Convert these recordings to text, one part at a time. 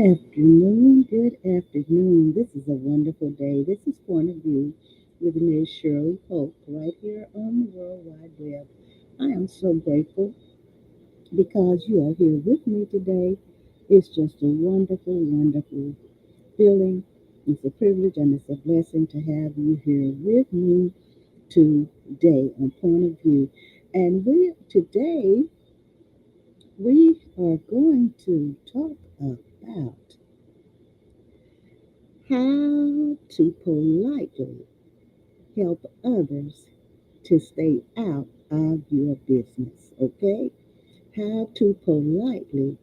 Good afternoon. This is a wonderful day. This is Point of View with Ms. Shirley Polk right here on the World Wide Web. I am so grateful because you are here with me today. It's just a wonderful, wonderful feeling. It's a privilege and it's a blessing to have you here with me today on Point of View. And we are going to talk about how to politely help others to stay out of your business. Okay? How to politely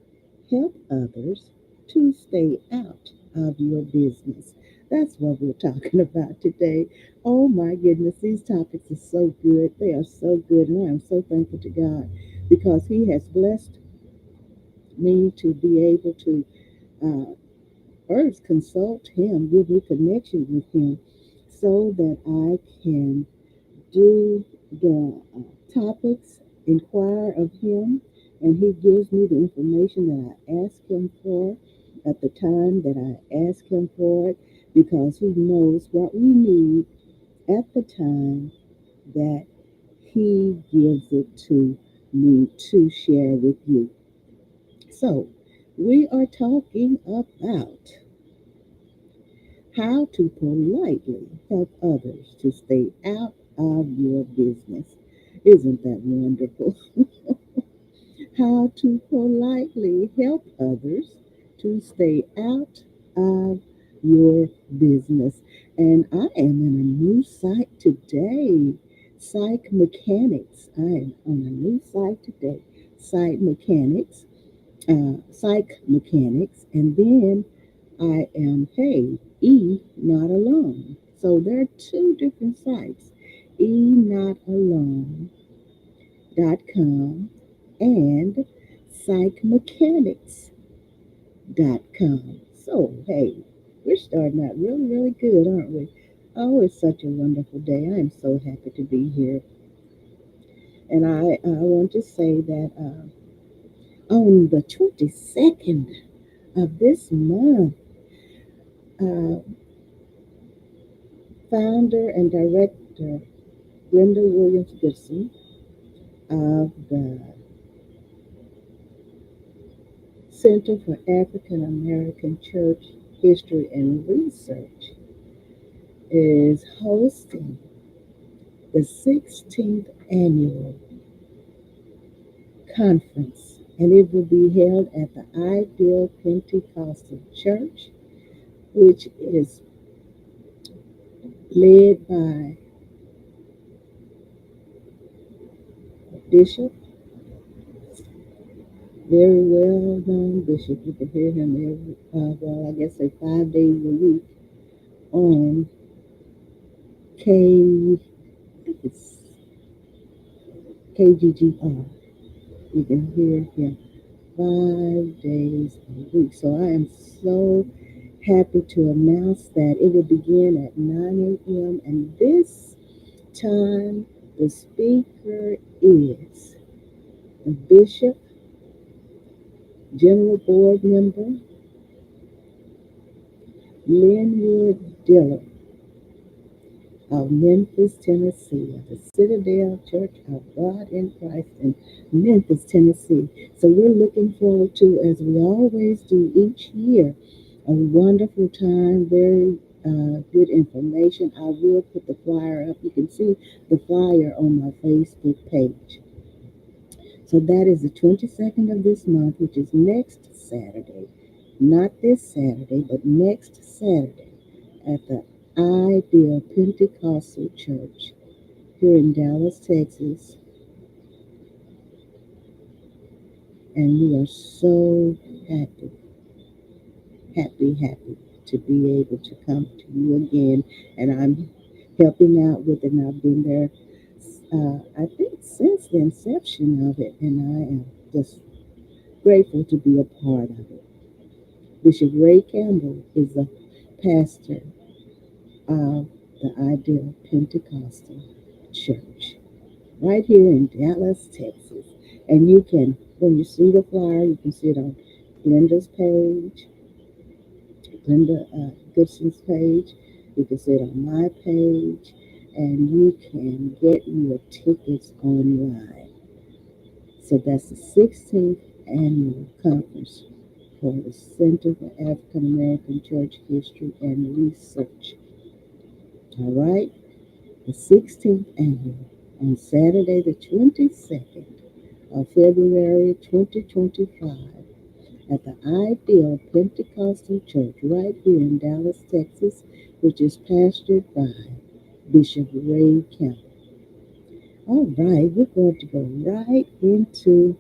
help others to stay out of your business. That's what we're talking about today. Oh my goodness, these topics are so good. They are so good, and I am so thankful to God because He has blessed me to be able to uh, first consult Him, give me connection with Him, so that I can do the topics, inquire of Him, and He gives me the information that I ask Him for at the time that I ask Him for it because He knows what we need at the time that He gives it to me to share with you. So, we are talking about how to politely help others to stay out of your business. Isn't that wonderful? How to politely help others to stay out of your business. And I am in a new site today, Psych Mechanics. I am on a new site today, Site Mechanics, Psych Mechanics, and then I am not alone. So there are two different sites, enotalone.com and psychmechanics.com. So, we're starting out really, really good, aren't we? Oh, it's such a wonderful day. I am so happy to be here. And I want to say that on the 22nd of this month, uh, founder and director Brenda Williams Goodson of the Center for African American Church History and Research is hosting the 16th annual conference, and it will be held at the Ideal Pentecostal Church, which is led by Bishop, very well known Bishop. You can hear him I guess say 5 days a week on K, I think it's KGGR. You can hear him 5 days a week. So I am so happy to announce that it will begin at 9 a.m. And this time, the speaker is a Bishop, General Board Member Linwood Diller of Memphis, Tennessee, of the Citadel Church of God in Christ in Memphis, Tennessee. So we're looking forward to, as we always do each year, a wonderful time, very good information. I will put the flyer up. You can see the flyer on my Facebook page. So that is the 22nd of this month, which is next Saturday. Not this Saturday, but next Saturday at the Ideal Pentecostal Church here in Dallas, Texas. And we are so happy, happy to be able to come to you again. And I'm helping out with it. And I've been there, I think, since the inception of it. And I am just grateful to be a part of it. Bishop Ray Campbell is the pastor of the Ideal Pentecostal Church right here in Dallas, Texas. And you can, when you see the flyer, you can see it on Glenda's page, Linda Goodson's page. You can see it on my page, and you can get your tickets online. So that's the 16th annual conference for the Center for African American Church History and Research. All right, the 16th annual on Saturday, the 22nd of February 2025 at the Ideal Pentecostal Church right here in Dallas, Texas, which is pastored by Bishop Ray Campbell. All right, we're going to go right into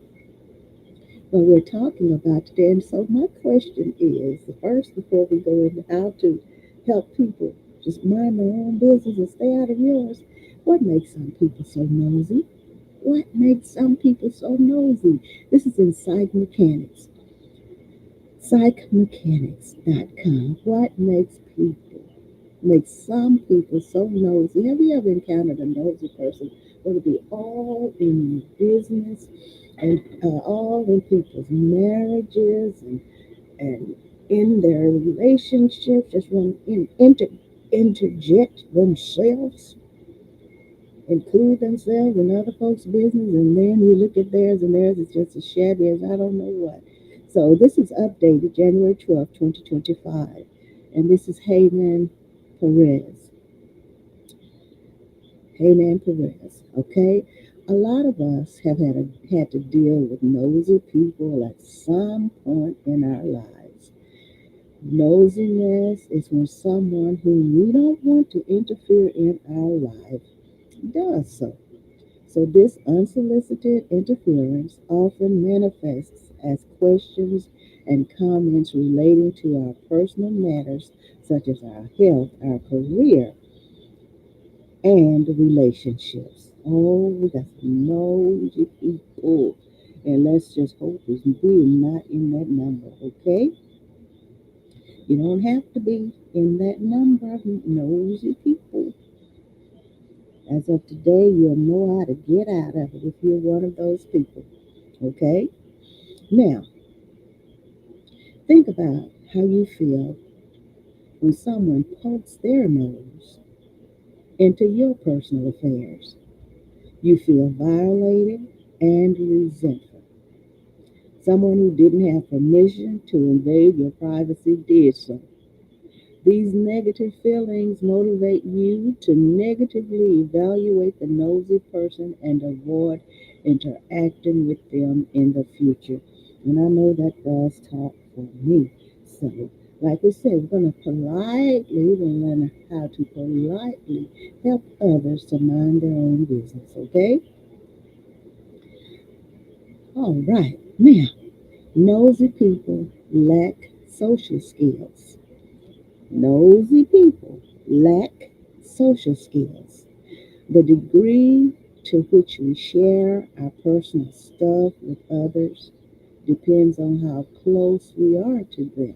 what we're talking about today. And so, my question is first, before we go into how to help people just mind their own business and stay out of yours, what makes some people so nosy? What makes some people so nosy? This is in psychmechanics.com. What makes some people so nosy? Have you ever encountered a nosy person? Would it be all in your business and all in people's marriages and in their relationships? Just want to interject themselves, include themselves in other folks' business, and then you look at theirs, and theirs is just as shabby as I don't know what. So this is updated January 12th, 2025, and this is Heyman Perez. Heyman Perez. Okay, a lot of us have had to deal with nosy people at some point in our lives. Nosiness is when someone whom we don't want to interfere in our life does so. So, this unsolicited interference often manifests as questions and comments relating to our personal matters, such as our health, our career, and relationships. Oh, we got some nosy people. And let's just hope we're not in that number, okay? You don't have to be in that number of nosy people. As of today, you'll know how to get out of it if you're one of those people, okay? Now, think about how you feel when someone pokes their nose into your personal affairs. You feel violated and resentful. Someone who didn't have permission to invade your privacy did so. These negative feelings motivate you to negatively evaluate the nosy person and avoid interacting with them in the future. And I know that does talk for me. So, like we said, we're going to learn how to politely help others to mind their own business, okay? All right. Now, nosy people lack social skills. Nosy people lack social skills. The degree to which we share our personal stuff with others depends on how close we are to them.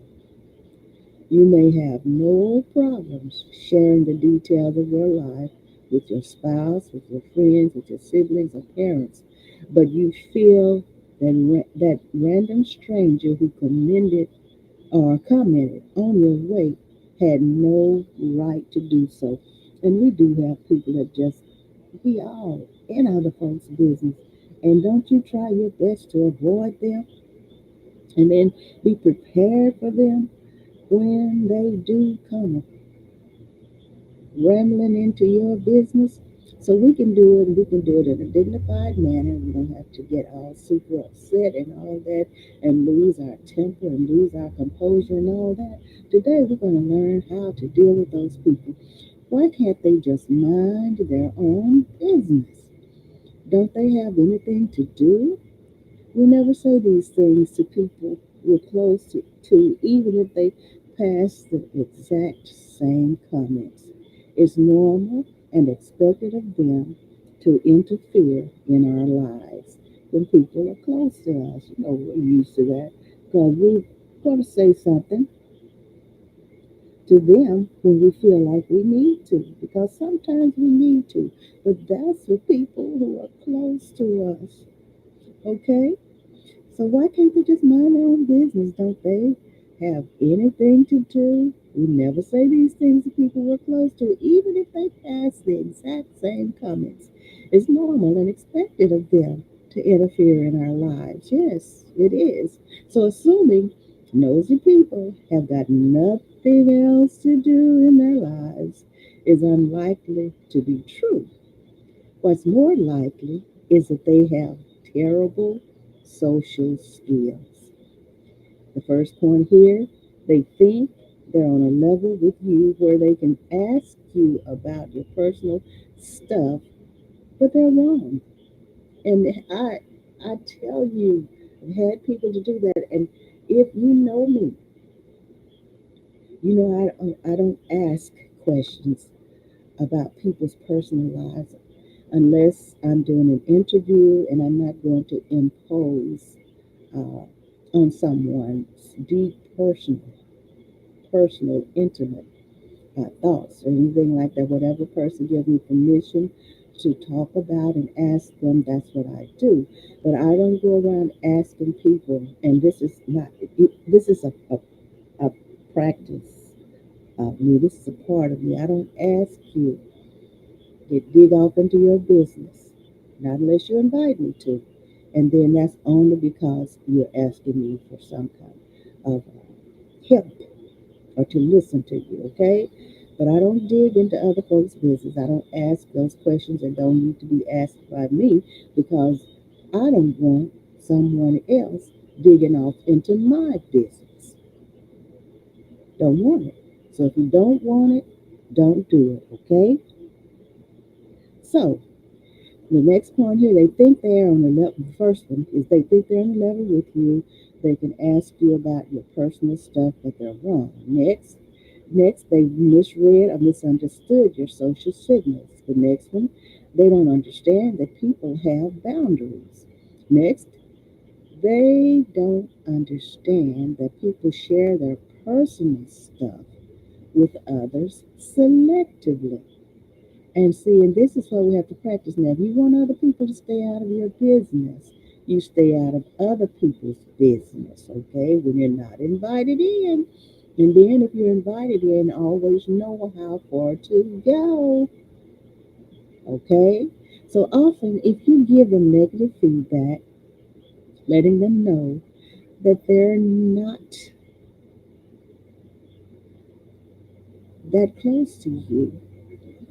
You may have no problems sharing the details of your life with your spouse, with your friends, with your siblings or parents, but you feel that random stranger who commented on your weight had no right to do so. And we do have people that just, we all in other folks' business. And don't you try your best to avoid them and then be prepared for them when they do come rambling into your business. So we can do it, and we can do it in a dignified manner. We don't have to get all super upset and all that and lose our temper and lose our composure and all that. Today we're going to learn how to deal with those people. Why can't they just mind their own business? Don't they have anything to do? We never say these things to people we're close to, even if they pass the exact same comments. It's normal and expected of them to interfere in our lives when people are close to us. You know, we're used to that because we're going to say something to them when we feel like we need to, because sometimes we need to. But that's for people who are close to us, okay? So why can't they just mind their own business, don't they? have anything to do. We never say these things to people we're close to, even if they pass the exact same comments. It's normal and expected of them to interfere in our lives. Yes, it is. So, assuming nosy people have got nothing else to do in their lives is unlikely to be true. What's more likely is that they have terrible social skills. The first point here, they think they're on a level with you where they can ask you about your personal stuff, but they're wrong. And I tell you, I've had people to do that. And if you know me, you know I don't ask questions about people's personal lives unless I'm doing an interview and I'm not going to impose uh, on someone's deep intimate thoughts or anything like that. Whatever person gives me permission to talk about and ask them, that's what I do. But I don't go around asking people, and this is not, this is a practice of me. This is a part of me. I don't ask you to dig off into your business, not unless you invite me to. And then that's only because you're asking me for some kind of help or to listen to you, okay? But I don't dig into other folks' business. I don't ask those questions that don't need to be asked by me because I don't want someone else digging off into my business. Don't want it. So if you don't want it, don't do it, okay? So the next point here, they think they're on the level. The first one is they think they're on the level with you. They can ask you about your personal stuff, but they're wrong. Next, they misread or misunderstood your social signals. The next one, they don't understand that people have boundaries. Next, they don't understand that people share their personal stuff with others selectively. And see, and this is what we have to practice now. If you want other people to stay out of your business, you stay out of other people's business, okay? When you're not invited in. And then if you're invited in, always know how far to go, okay? So often, if you give them negative feedback, letting them know that they're not that close to you,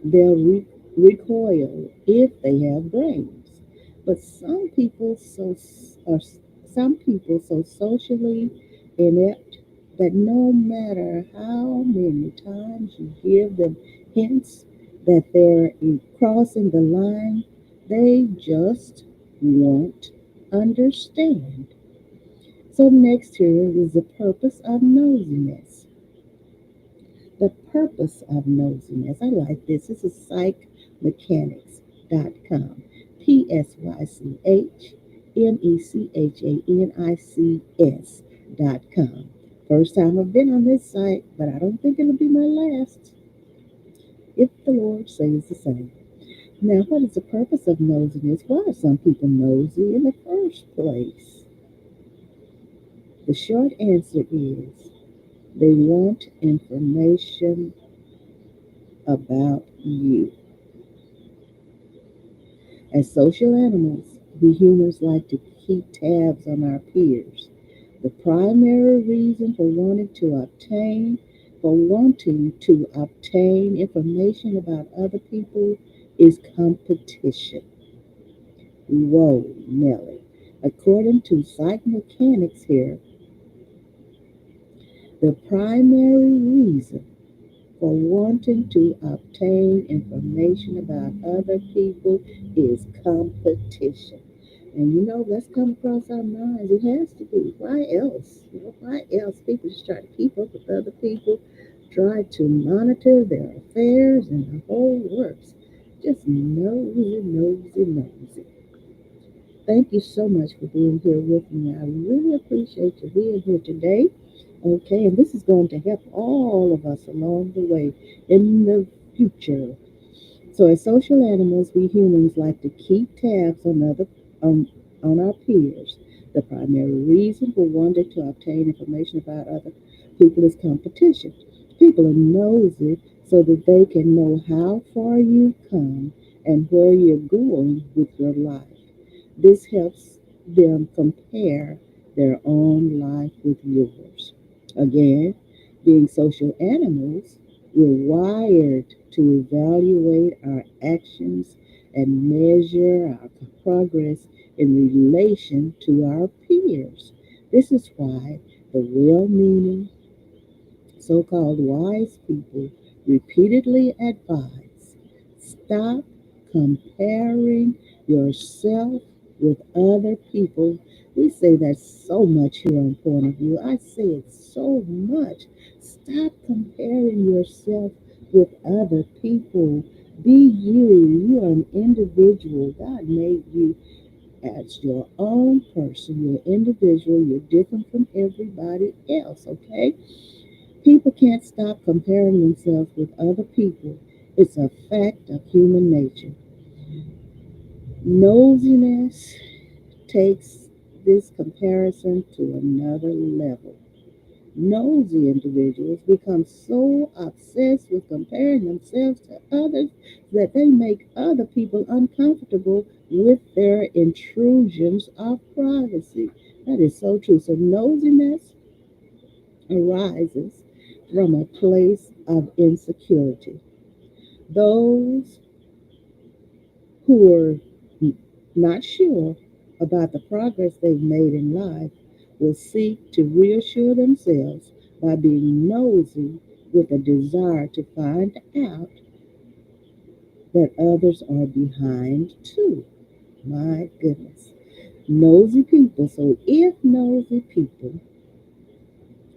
they'll recoil if they have brains. But are some people so socially inept that no matter how many times you give them hints that they're crossing the line, they just won't understand. So next here is the purpose of nosiness. The purpose of nosiness. I like this. This is psychmechanics.com. PsychMechanics.com. First time I've been on this site, but I don't think it'll be my last, if the Lord says the same. Now, what is the purpose of nosiness? Why are some people nosy in the first place? The short answer is they want information about you. As social animals, we humans like to keep tabs on our peers. The primary reason for wanting to obtain information about other people is competition. Whoa, Nelly. According to psych mechanics here, the primary reason for wanting to obtain information about other people is competition. And you know, that's come across our minds. It has to be. Why else? You know, why else? People just try to keep up with other people, try to monitor their affairs and the whole works. Just nosy, nosy, nosy. Thank you so much for being here with me. I really appreciate you being here today. Okay, and this is going to help all of us along the way in the future. So, as social animals, we humans like to keep tabs on our peers. The primary reason for wanting to obtain information about others. People is competition. People are nosy so that they can know how far you've come and where you're going with your life. This helps them compare their own life with yours. Again, being social animals, we're wired to evaluate our actions and measure our progress in relation to our peers. This is why the well meaning, so called wise people repeatedly advise stop comparing yourself with other people. We say that so much here on Point of View. I say it so much. Stop comparing yourself with other people. Be you. You are an individual. God made you as your own person. You're individual. You're different from everybody else, okay? People can't stop comparing themselves with other people. It's a fact of human nature. Nosiness takes this comparison to another level. Nosy individuals become so obsessed with comparing themselves to others that they make other people uncomfortable with their intrusions of privacy. That is so true. So, nosiness arises from a place of insecurity. Those who are not sure about the progress they've made in life will seek to reassure themselves by being nosy with a desire to find out that others are behind too. My goodness. Nosy people. So if nosy people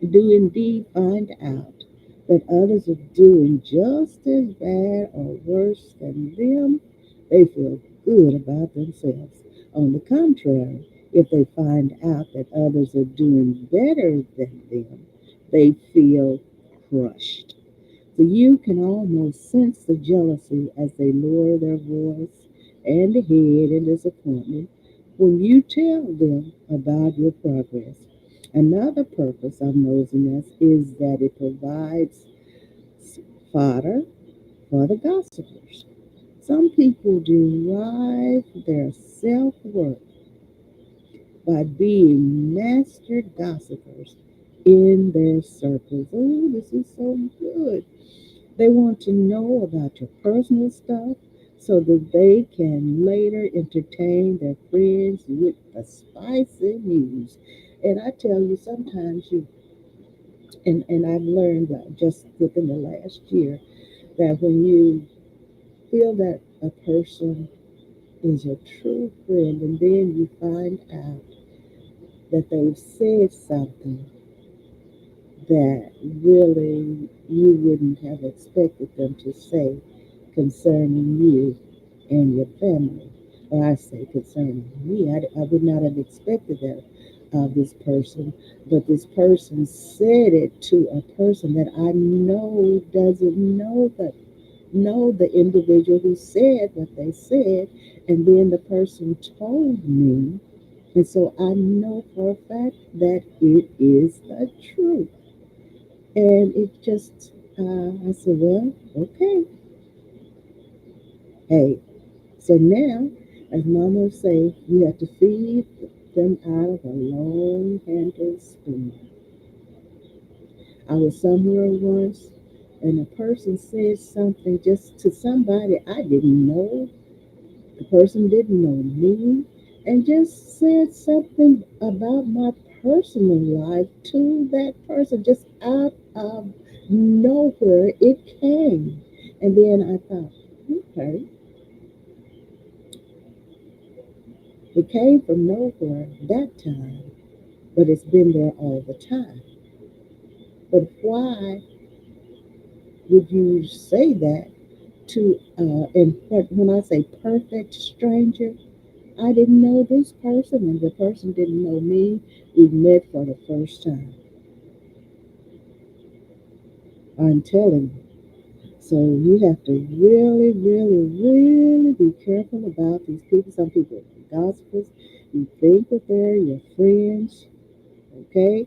do indeed find out that others are doing just as bad or worse than them, they feel good about themselves. On the contrary, if they find out that others are doing better than them, they feel crushed. So you can almost sense the jealousy as they lower their voice and head in disappointment when you tell them about your progress. Another purpose of nosiness is that it provides fodder for the gossipers. Some people derive their self worth by being master gossipers in their circles. Oh, this is so good. They want to know about your personal stuff so that they can later entertain their friends with the spicy news. And I tell you, sometimes and I've learned that just within the last year, that when you feel that a person is a true friend and then you find out that they've said something that really you wouldn't have expected them to say concerning you and your family. Or I say concerning me, I would not have expected that of this person, but this person said it to a person that I know doesn't know the individual who said what they said, and then the person told me, and so I know for a fact that it is the truth. And it just, I said, well, okay, hey. So now, as Mama would say, you have to feed them out of a long-handled spoon. I was somewhere once, and a person said something just to somebody I didn't know. The person didn't know me, and just said something about my personal life to that person, just out of nowhere it came. And then I thought, okay, it came from nowhere that time, but it's been there all the time. But why would you say that to, and when I say perfect stranger, I didn't know this person and the person didn't know me. We met for the first time. I'm telling you. So you have to really, really, really be careful about these people. Some people are gossipers. You think that they're your friends, okay?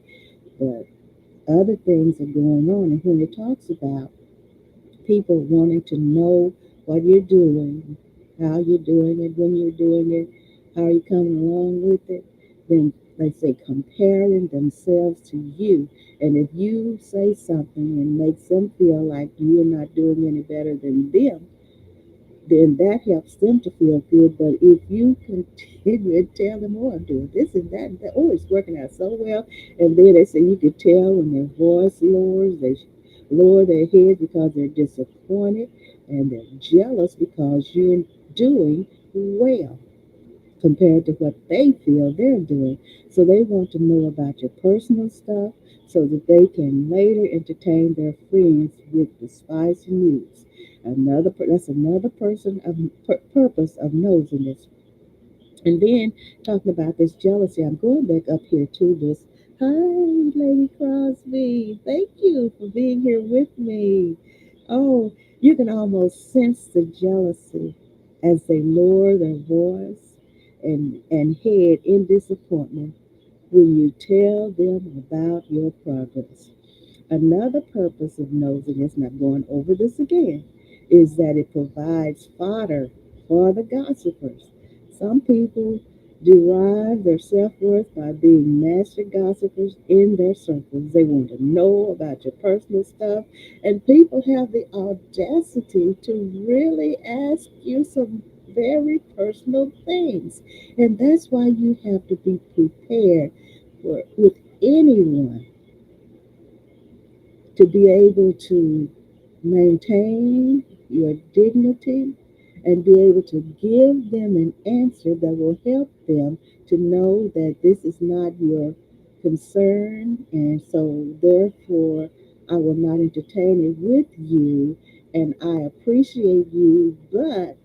But other things are going on. And when it talks about people wanting to know what you're doing, how you're doing it, when you're doing it, how you're coming along with it, then they say comparing themselves to you. And if you say something and makes them feel like you're not doing any better than them, then that helps them to feel good. But if you continue and tell them, oh, I'm doing this and that, and that, oh, it's working out so well, and then they say you can tell when their voice lowers, they lower their head because they're disappointed and they're jealous because you're doing well compared to what they feel they're doing. So they want to know about your personal stuff so that they can later entertain their friends with the spicy news. That's another person of purpose of nosiness. And then talking about this jealousy, I'm going back up here to this. Hi, Lady Crosby. Thank you for being here with me. Oh, you can almost sense the jealousy as they lower their voice and head in disappointment when you tell them about your progress. Another purpose of nosiness, and I'm going over this again, is that it provides fodder for the gossipers. Some people derive their self worth by being master gossipers in their circles. They want to know about your personal stuff, and people have the audacity to really ask you some very personal things. And that's why you have to be prepared for with anyone to be able to maintain your dignity and be able to give them an answer that will help them to know that this is not your concern, and so therefore I will not entertain it with you, and I appreciate you, but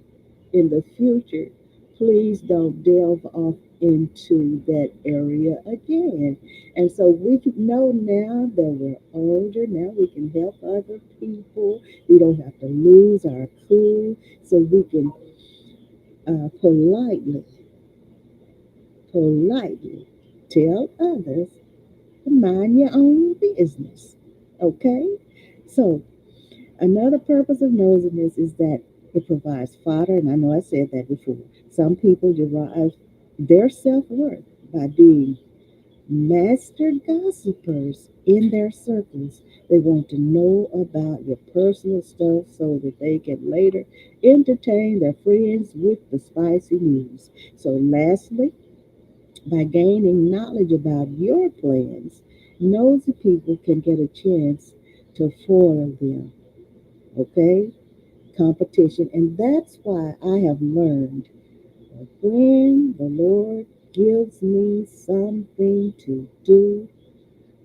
in the future, please don't delve off into that area again. And so we know now that we're older, now we can help other people. We don't have to lose our cool, so we can politely tell others to mind your own business. Okay? So another purpose of nosiness is that it provides fodder, and I know I said that before. Some people derive their self worth by being master gossipers in their circles. They want to know about your personal stuff so that they can later entertain their friends with the spicy news. So, lastly, by gaining knowledge about your plans, nosy people can get a chance to foil them. Okay? Competition. And that's why I have learned that when the Lord gives me something to do,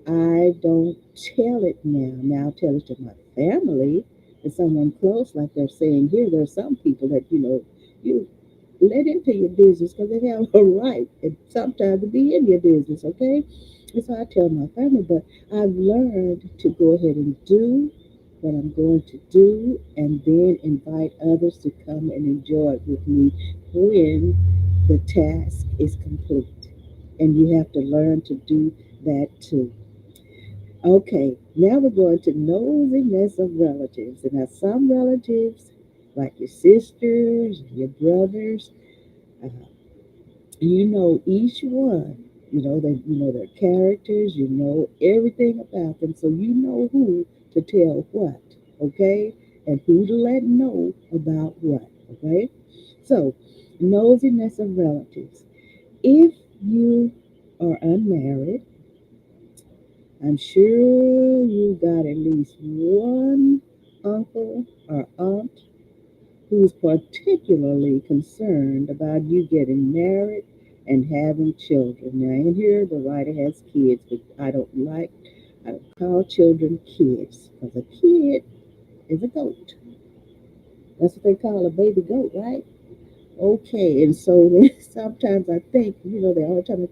I don't tell it now. Now I tell it to my family and someone close, like they're saying here. There are some people that, you let into your business because they have a right and sometimes to be in your business, okay? And so I tell my family, but I've learned to go ahead and do what I'm going to do and then invite others to come and enjoy it with me when the task is complete. And you have to learn to do that too. Okay, now we're going to nosiness of relatives. And now some relatives, like your sisters, your brothers, uh, you know each one. You know their characters. You know everything about them, so you know who to tell what. Okay, and who to let know about what. Okay, so nosiness of relatives. If you are unmarried, I'm sure you got at least one uncle or aunt who's particularly concerned about you getting married and having children. Now, in here, the writer has kids, but I don't call children kids because a kid is a goat. That's what they call a baby goat, right? Okay, and so then sometimes I think, they all tell me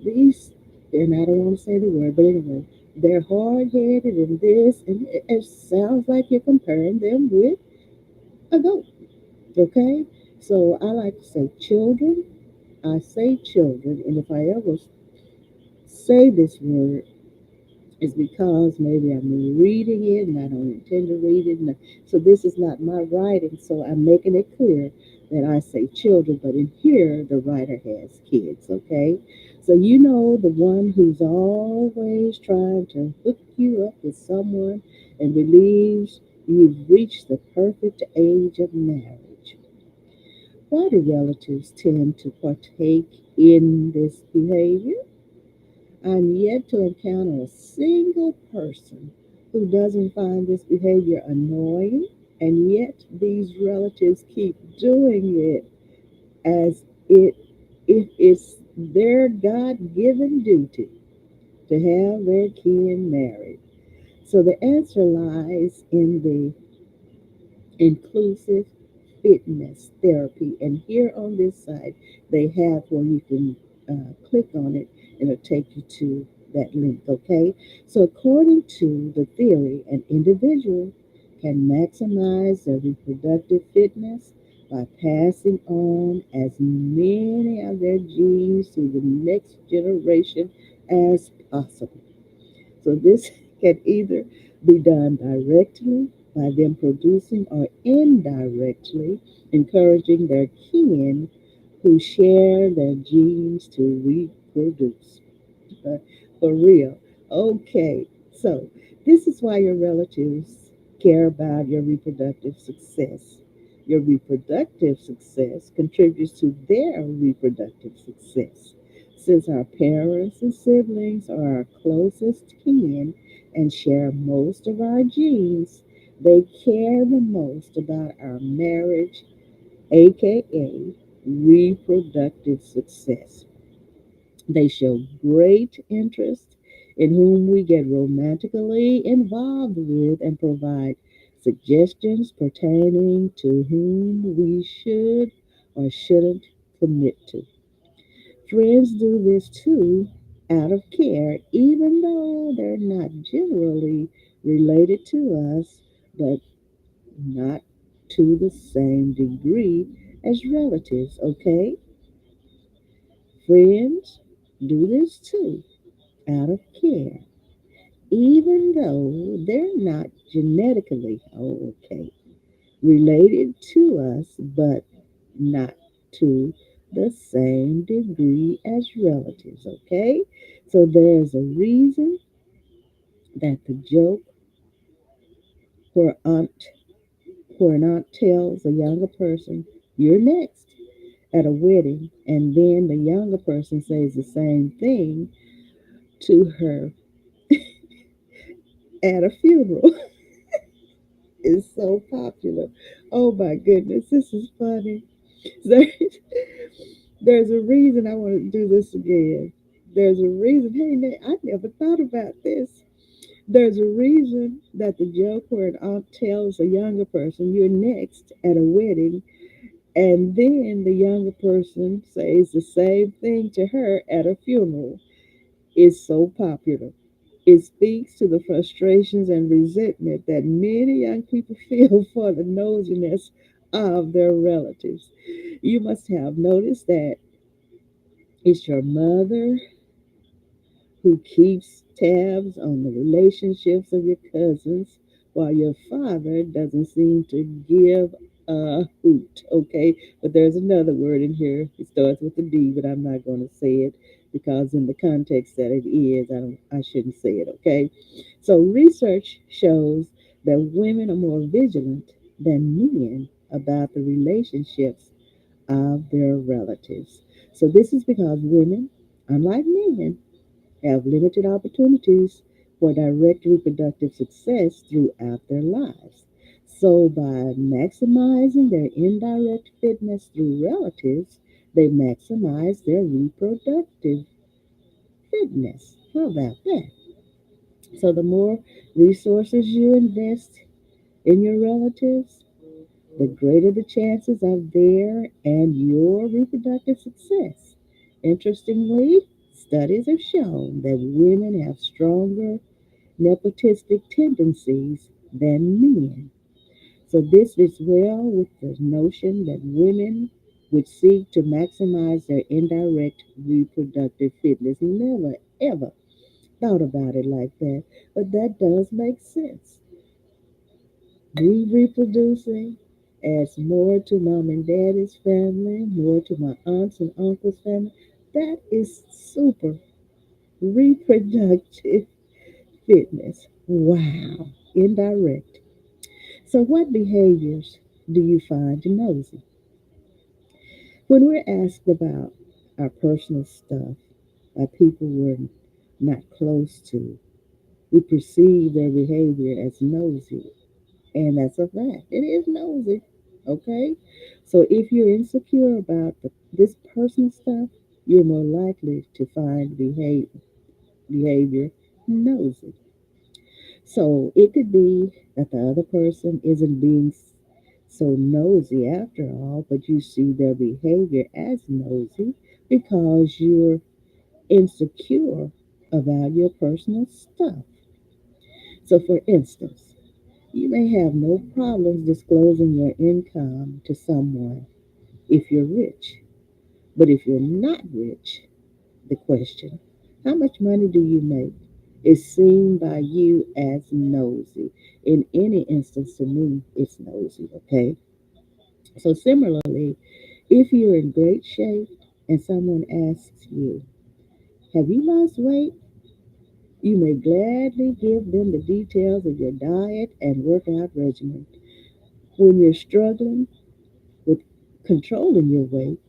these, and I don't want to say the word, but anyway, they're hard headed and this, and it sounds like you're comparing them with a goat. Okay, so I like to say children. I say children, and if I ever say this word It's because maybe I'm reading it and I don't intend to read it. So this is not my writing. So I'm making it clear that I say children, but in here the writer has kids, okay? So you know the one who's always trying to hook you up with someone and believes you've reached the perfect age of marriage. Why do relatives tend to partake in this behavior? I'm yet to encounter a single person who doesn't find this behavior annoying, and yet these relatives keep doing it as it if it's their God-given duty to have their kin married. So the answer lies in the inclusive fitness therapy. And here on this side, they have where you can click on it and it'll take you to that link, okay? So, according to the theory, an individual can maximize their reproductive fitness by passing on as many of their genes to the next generation as possible. So this can either be done directly by them producing or indirectly encouraging their kin who share their genes to reproduce. Uh, for real. Okay, so this is why your relatives care about your reproductive success. Your reproductive success contributes to their reproductive success. Since our parents and siblings are our closest kin and share most of our genes, they care the most about our marriage, aka reproductive success. They show great interest in whom we get romantically involved with and provide suggestions pertaining to whom we should or shouldn't commit to. Friends do this too out of care, even though they're not generally related to us, but not to the same degree as relatives, okay? Friends do this too out of care, even though they're not genetically okay related to us, but not to the same degree as relatives. Okay, so there's a reason that the joke where aunt where an aunt tells a younger person, "You're next," at a wedding, and then the younger person says the same thing to her at a funeral. Is so popular. Oh my goodness, this is funny. There's, there's a reason I want to do this again. There's a reason. Hey, Nate, I never thought about this. There's a reason that the joke where an aunt tells a younger person, "You're next," at a wedding, and then the younger person says the same thing to her at a funeral is so popular. It speaks to the frustrations and resentment that many young people feel for the nosiness of their relatives. You must have noticed that it's your mother who keeps tabs on the relationships of your cousins while your father doesn't seem to give a hoot. Okay, but there's another word in here. It starts with a D, but I'm not going to say it because in the context that it is, I shouldn't say it. Okay, so research shows that women are more vigilant than men about the relationships of their relatives. So this is because women, unlike men, have limited opportunities for direct reproductive success throughout their lives. So, by maximizing their indirect fitness through relatives, they maximize their reproductive fitness. How about that? So, the more resources you invest in your relatives, the greater the chances of their and your reproductive success. Interestingly, studies have shown that women have stronger nepotistic tendencies than men. So, this fits well with the notion that women would seek to maximize their indirect reproductive fitness. Never, ever thought about it like that, but that does make sense. Me reproducing adds more to mom and daddy's family, more to my aunts and uncles' family. That is super reproductive fitness. Wow, indirect. So, what behaviors do you find nosy? When we're asked about our personal stuff by people we're not close to, we perceive their behavior as nosy. And that's a fact. It is nosy. Okay? So if you're insecure about this personal stuff, you're more likely to find behavior nosy. So it could be that the other person isn't being so nosy after all, but you see their behavior as nosy because you're insecure about your personal stuff. So, for instance, you may have no problems disclosing your income to someone if you're rich. But if you're not rich, the question, how much money do you make, is seen by you as nosy. In any instance, to me, it's nosy, okay? So, similarly, if you're in great shape and someone asks you, have you lost weight? You may gladly give them the details of your diet and workout regimen. When you're struggling with controlling your weight,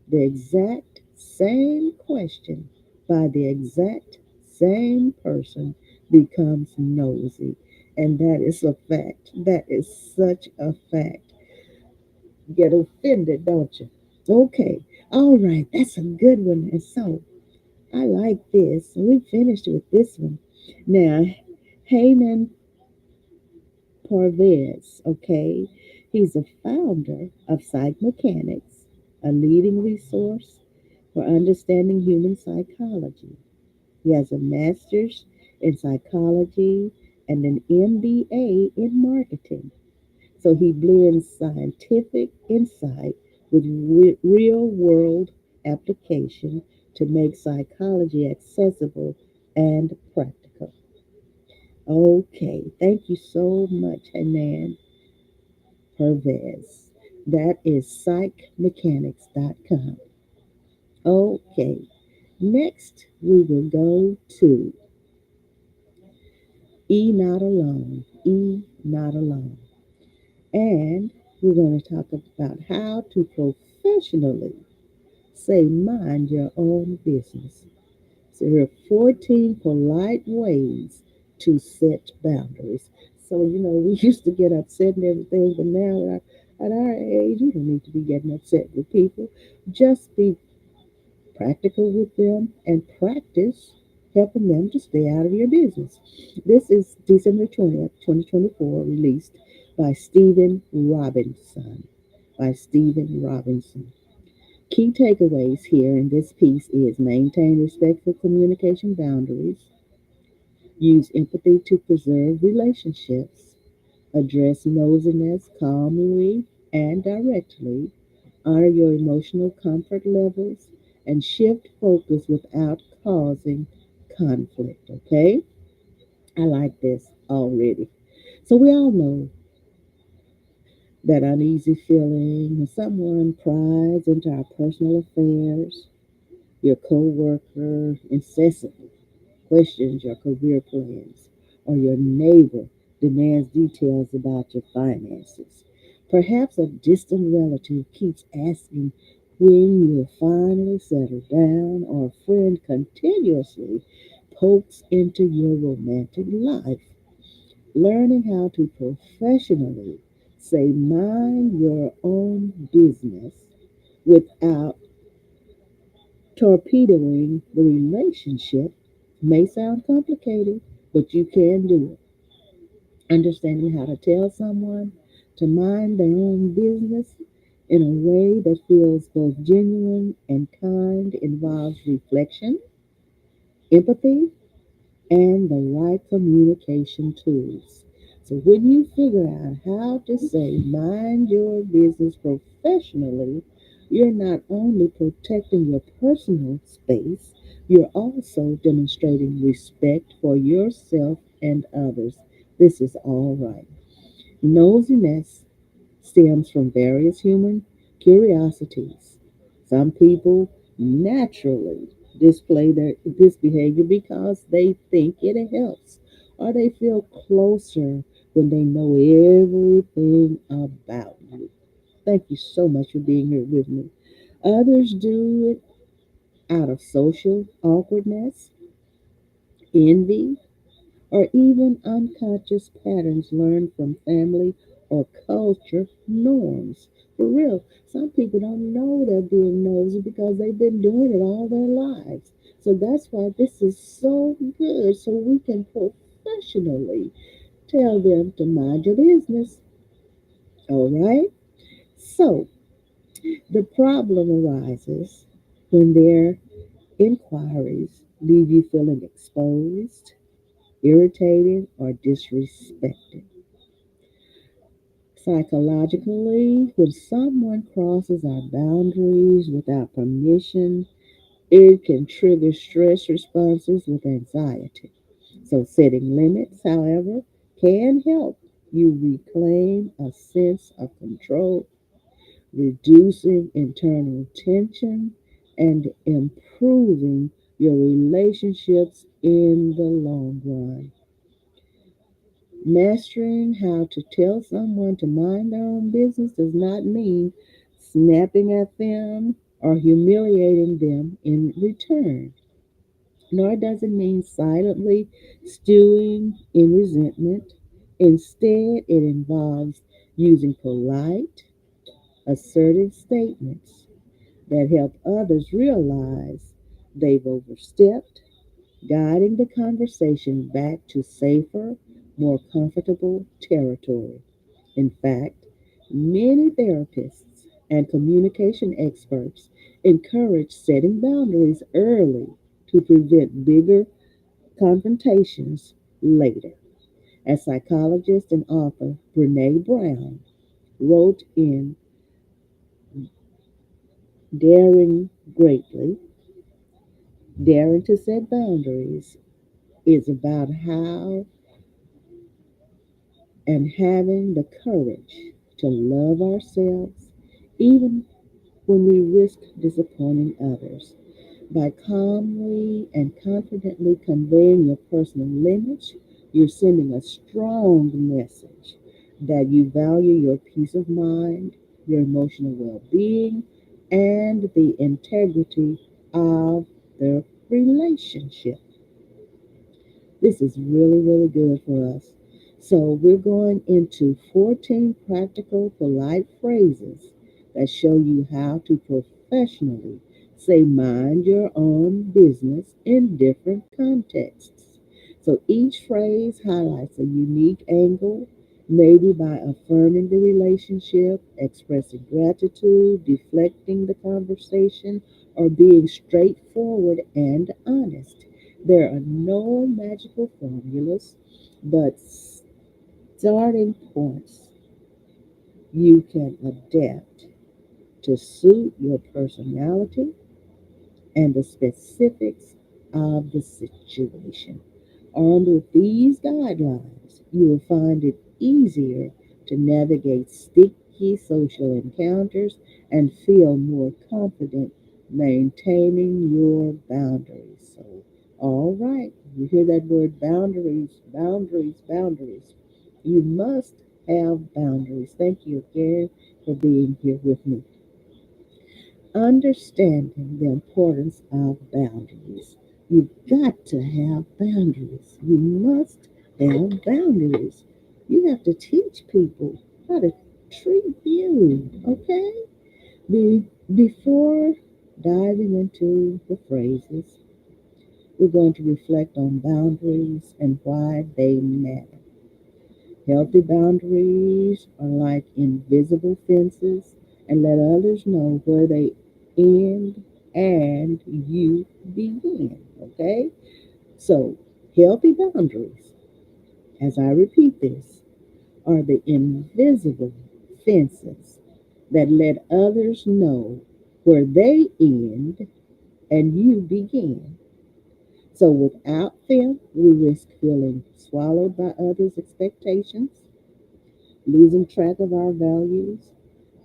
the exact same question by the exact same person becomes nosy. And that is a fact. That is such a fact. Get offended, don't you? Okay. All right. That's a good one. And so I like this. We finished with this one. Now, Heyman Parvez, okay? He's a founder of Psych Mechanics, a leading resource for understanding human psychology. He has a master's in psychology and an MBA in marketing. So he blends scientific insight with real world application to make psychology accessible and practical. Okay, thank you so much, Hanan Pervez. That is psychmechanics.com. Okay, next we will go to E Not Alone. E Not Alone. And we're going to talk about how to professionally say mind your own business. So here are 14 polite ways to set boundaries. So, we used to get upset and everything, but now at our age, you don't need to be getting upset with people. Just be practical with them and practice helping them to stay out of your business. This is December 20th, 2024, released by Stephen Robinson. By Stephen Robinson. Key takeaways here in this piece is maintain respectful communication boundaries, use empathy to preserve relationships, address nosiness calmly and directly, honor your emotional comfort levels, and shift focus without causing conflict. Okay? I like this already. So we all know that uneasy feeling when someone pries into our personal affairs, your coworker incessantly questions your career plans, or your neighbor demands details about your finances. Perhaps a distant relative keeps asking when you'll finally settle down, or a friend continuously pokes into your romantic life. Learning how to professionally say mind your own business without torpedoing the relationship may sound complicated, but you can do it. Understanding how to tell someone to mind their own business in a way that feels both genuine and kind involves reflection, empathy, and the right communication tools. So when you figure out how to say mind your business professionally, You're not only protecting your personal space, you're also demonstrating respect for yourself and others. This is all right. Nosiness stems from various human curiosities. Some people naturally display this behavior because they think it helps, or they feel closer when they know everything about you. Thank you so much for being here with me. Others do it out of social awkwardness, envy, or even unconscious patterns learned from family or culture norms. For real, some people don't know they're being nosy because they've been doing it all their lives. So that's why this is so good, so we can professionally tell them to mind your business. All right? So the problem arises when their inquiries leave you feeling exposed, irritated, or disrespected. Psychologically, when someone crosses our boundaries without permission, it can trigger stress responses with anxiety. So, setting limits, however, can help you reclaim a sense of control, reducing internal tension and improving your relationships in the long run. Mastering how to tell someone to mind their own business does not mean snapping at them or humiliating them in return, nor does it mean silently stewing in resentment. Instead, it involves using polite, assertive statements that help others realize they've overstepped, guiding the conversation back to safer, more comfortable territory. In fact, many therapists and communication experts encourage setting boundaries early to prevent bigger confrontations later. As psychologist and author Brene Brown wrote in Daring Greatly, daring to set boundaries is about how and having the courage to love ourselves even when we risk disappointing others. By calmly and confidently conveying your personal limits, you're sending a strong message that you value your peace of mind, your emotional well being, and the integrity of the relationship. This is really, really good for us. So, we're going into 14 practical, polite phrases that show you how to professionally say mind your own business in different contexts. So, each phrase highlights a unique angle, maybe by affirming the relationship, expressing gratitude, deflecting the conversation, or being straightforward and honest. There are no magical formulas, but starting points you can adapt to suit your personality and the specifics of the situation. Armed with these guidelines, you will find it easier to navigate sticky social encounters and feel more confident maintaining your boundaries. So, all right, you hear that word boundaries, boundaries, boundaries. You must have boundaries. Thank you again for being here with me. Understanding the importance of boundaries. You've got to have boundaries. You must have boundaries. You have to teach people how to treat you, okay? Before diving into the phrases, we're going to reflect on boundaries and why they matter. Healthy boundaries are like invisible fences and let others know where they end and you begin. Okay? So, healthy boundaries, as I repeat this, are the invisible fences that let others know where they end and you begin. So without them, we risk feeling swallowed by others' expectations, losing track of our values,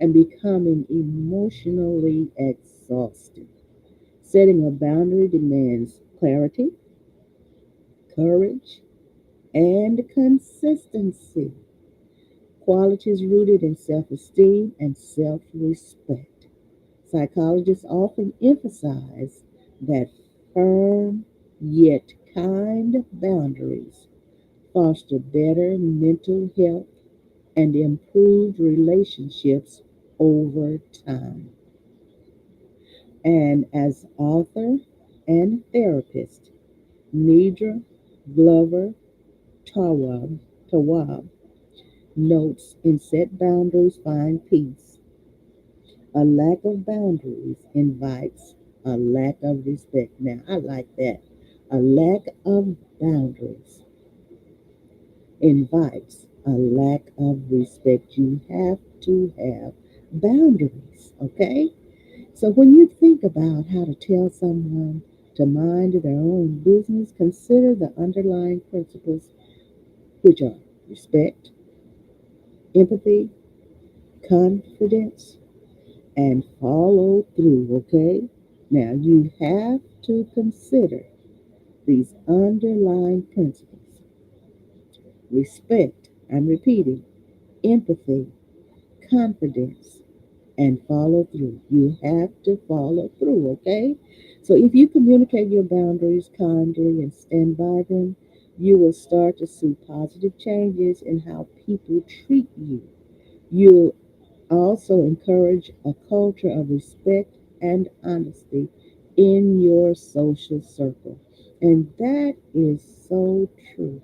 and becoming emotionally exhausted. Setting a boundary demands clarity, courage, and consistency, qualities rooted in self esteem and self respect. Psychologists often emphasize that firm yet kind boundaries foster better mental health and improved relationships over time. And as author and therapist, Nidra Glover Tawab notes, in Set Boundaries, Find Peace. A lack of boundaries invites a lack of respect. Now, I like that. A lack of boundaries invites a lack of respect. You have to have boundaries, okay? So when you think about how to tell someone to mind their own business, consider the underlying principles, which are respect, empathy, confidence, and follow through, okay? Now you have to consider these underlying principles: respect, I'm repeating, empathy, confidence, and follow through. You have to follow through, okay? So if you communicate your boundaries kindly and stand by them, you will start to see positive changes in how people treat you. You'll also encourage a culture of respect and honesty in your social circle. And that is so true.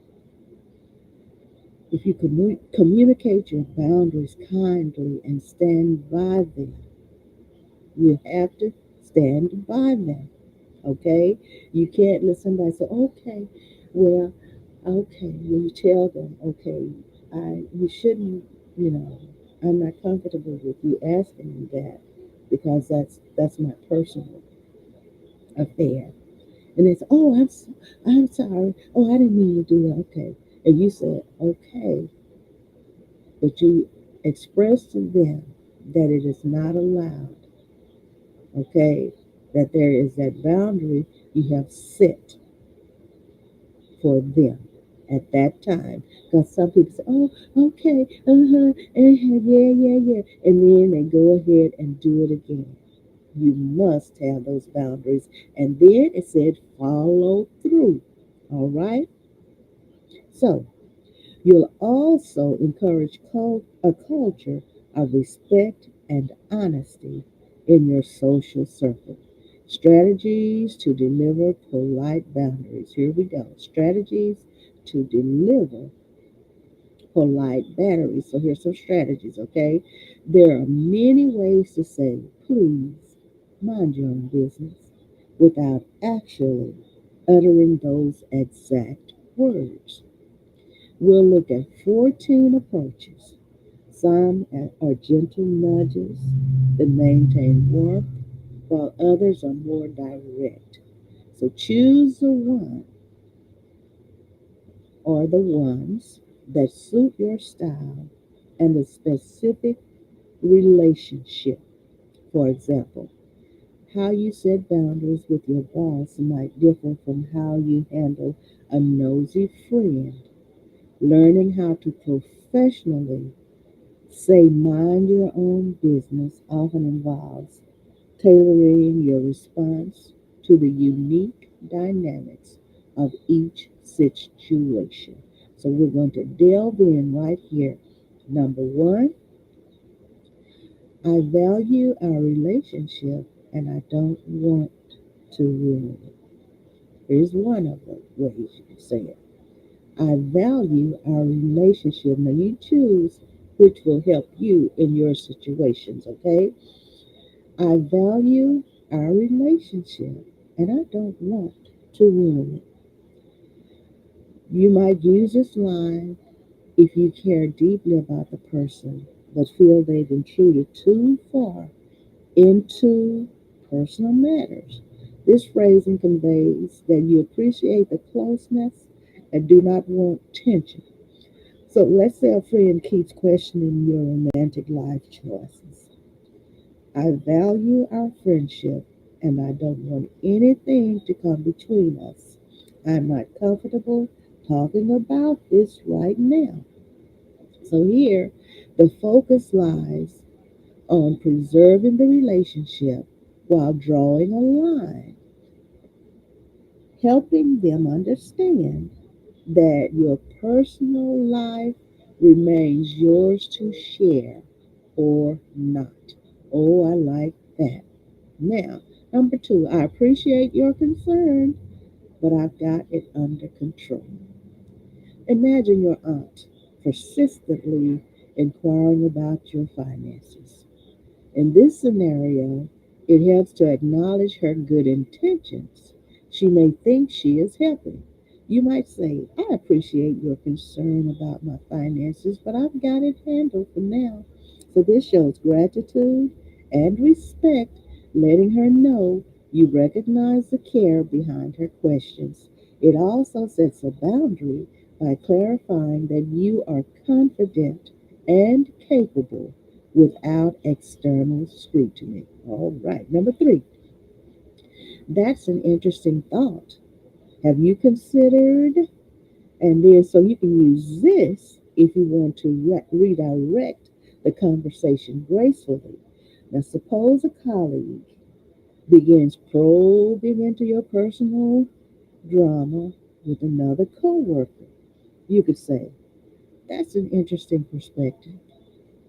If you communicate your boundaries kindly and stand by them, you have to stand by them. Okay? You can't let somebody say, okay, well, okay, you tell them, okay, you shouldn't, you know, I'm not comfortable with you asking me that because that's my personal affair. And they say, oh, I'm sorry. Oh, I didn't mean to do that. Okay. And you said, okay, but you express to them that it is not allowed, okay, that there is that boundary you have set for them at that time. Because some people say, oh, okay, yeah, yeah, yeah. And then they go ahead and do it again. You must have those boundaries. And then it said follow through. All right? So you'll also encourage a culture of respect and honesty in your social circle. Strategies to deliver polite boundaries. Here we go. Strategies to deliver polite boundaries. So here's some strategies, okay? There are many ways to say, please mind your own business without actually uttering those exact words. We'll look at 14 approaches. Some are gentle nudges that maintain warmth, while others are more direct. So choose the one or the ones that suit your style and the specific relationship. For example, how you set boundaries with your boss might differ from how you handle a nosy friend. Learning how to professionally say mind your own business often involves tailoring your response to the unique dynamics of each situation. So we're going to delve in right here. Number one, I value our relationship and I don't want to ruin it. Here's one of the ways you can say it. I value our relationship. Now you choose which will help you in your situations, okay? I value our relationship and I don't want to ruin it. You might use this line if you care deeply about the person but feel they've intruded too far into personal matters. This phrasing conveys that you appreciate the closeness and do not want tension. So let's say a friend keeps questioning your romantic life choices. I value our friendship and I don't want anything to come between us. I'm not comfortable talking about this right now. So here, the focus lies on preserving the relationship while drawing a line, helping them understand that your personal life remains yours to share or not. Oh, I like that. Now, number two, I appreciate your concern, but I've got it under control. Imagine your aunt persistently inquiring about your finances. In this scenario, it helps to acknowledge her good intentions. She may think she is helping. You might say, I appreciate your concern about my finances, but I've got it handled for now. So this shows gratitude and respect, letting her know you recognize the care behind her questions. It also sets a boundary by clarifying that you are confident and capable without external scrutiny. All right. Number three, that's an interesting thought. Have you considered? And then, so you can use this if you want to redirect the conversation gracefully. Now, suppose a colleague begins probing into your personal drama with another coworker. You could say, that's an interesting perspective.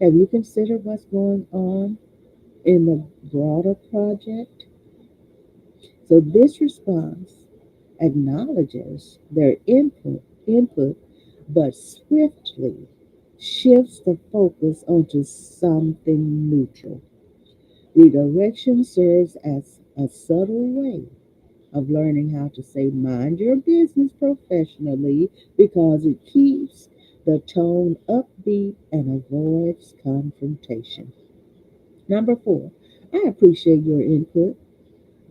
Have you considered what's going on in the broader project? So this response acknowledges their input, but swiftly shifts the focus onto something neutral. Redirection serves as a subtle way of learning how to say mind your business professionally because it keeps the tone upbeat and avoids confrontation. Number four, I appreciate your input,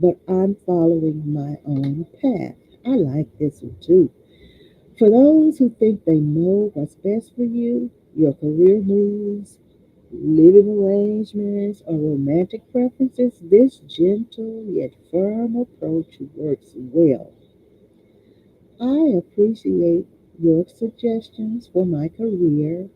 but I'm following my own path. I like this one too. For those who think they know what's best for you, your career moves, living arrangements, or romantic preferences, this gentle yet firm approach works well. I appreciate your suggestions for my career,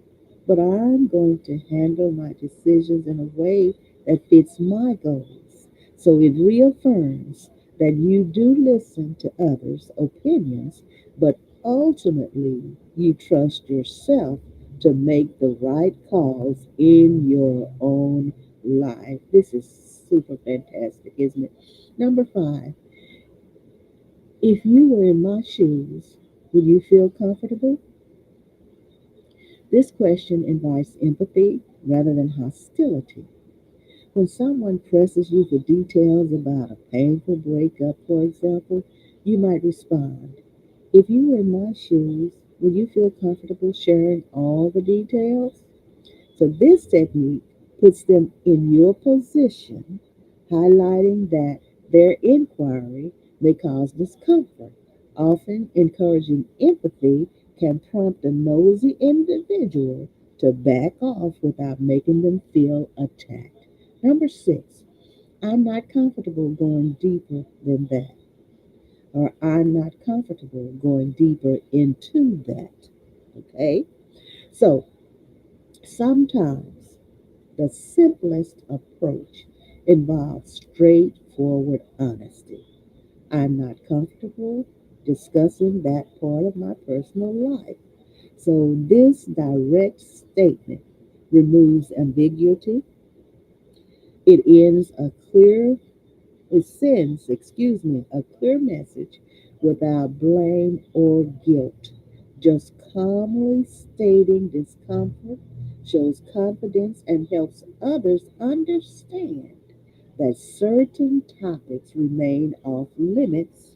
but I'm going to handle my decisions in a way that fits my goals. So it reaffirms that you do listen to others' opinions, but ultimately you trust yourself to make the right calls in your own life. This is super fantastic, isn't it? Number five, if you were in my shoes, would you feel comfortable? This question invites empathy rather than hostility. When someone presses you for details about a painful breakup, for example, you might respond, if you were in my shoes, would you feel comfortable sharing all the details? So this technique puts them in your position, highlighting that their inquiry may cause discomfort. Often encouraging empathy can prompt a nosy individual to back off without making them feel attacked. Number six, I'm not comfortable going deeper than that, or I'm not comfortable going deeper into that. Okay? So sometimes the simplest approach involves straightforward honesty. I'm not comfortable discussing that part of my personal life. So, this direct statement removes ambiguity. It ends a clear, it sends, a clear message without blame or guilt. Just calmly stating discomfort shows confidence and helps others understand that certain topics remain off limits,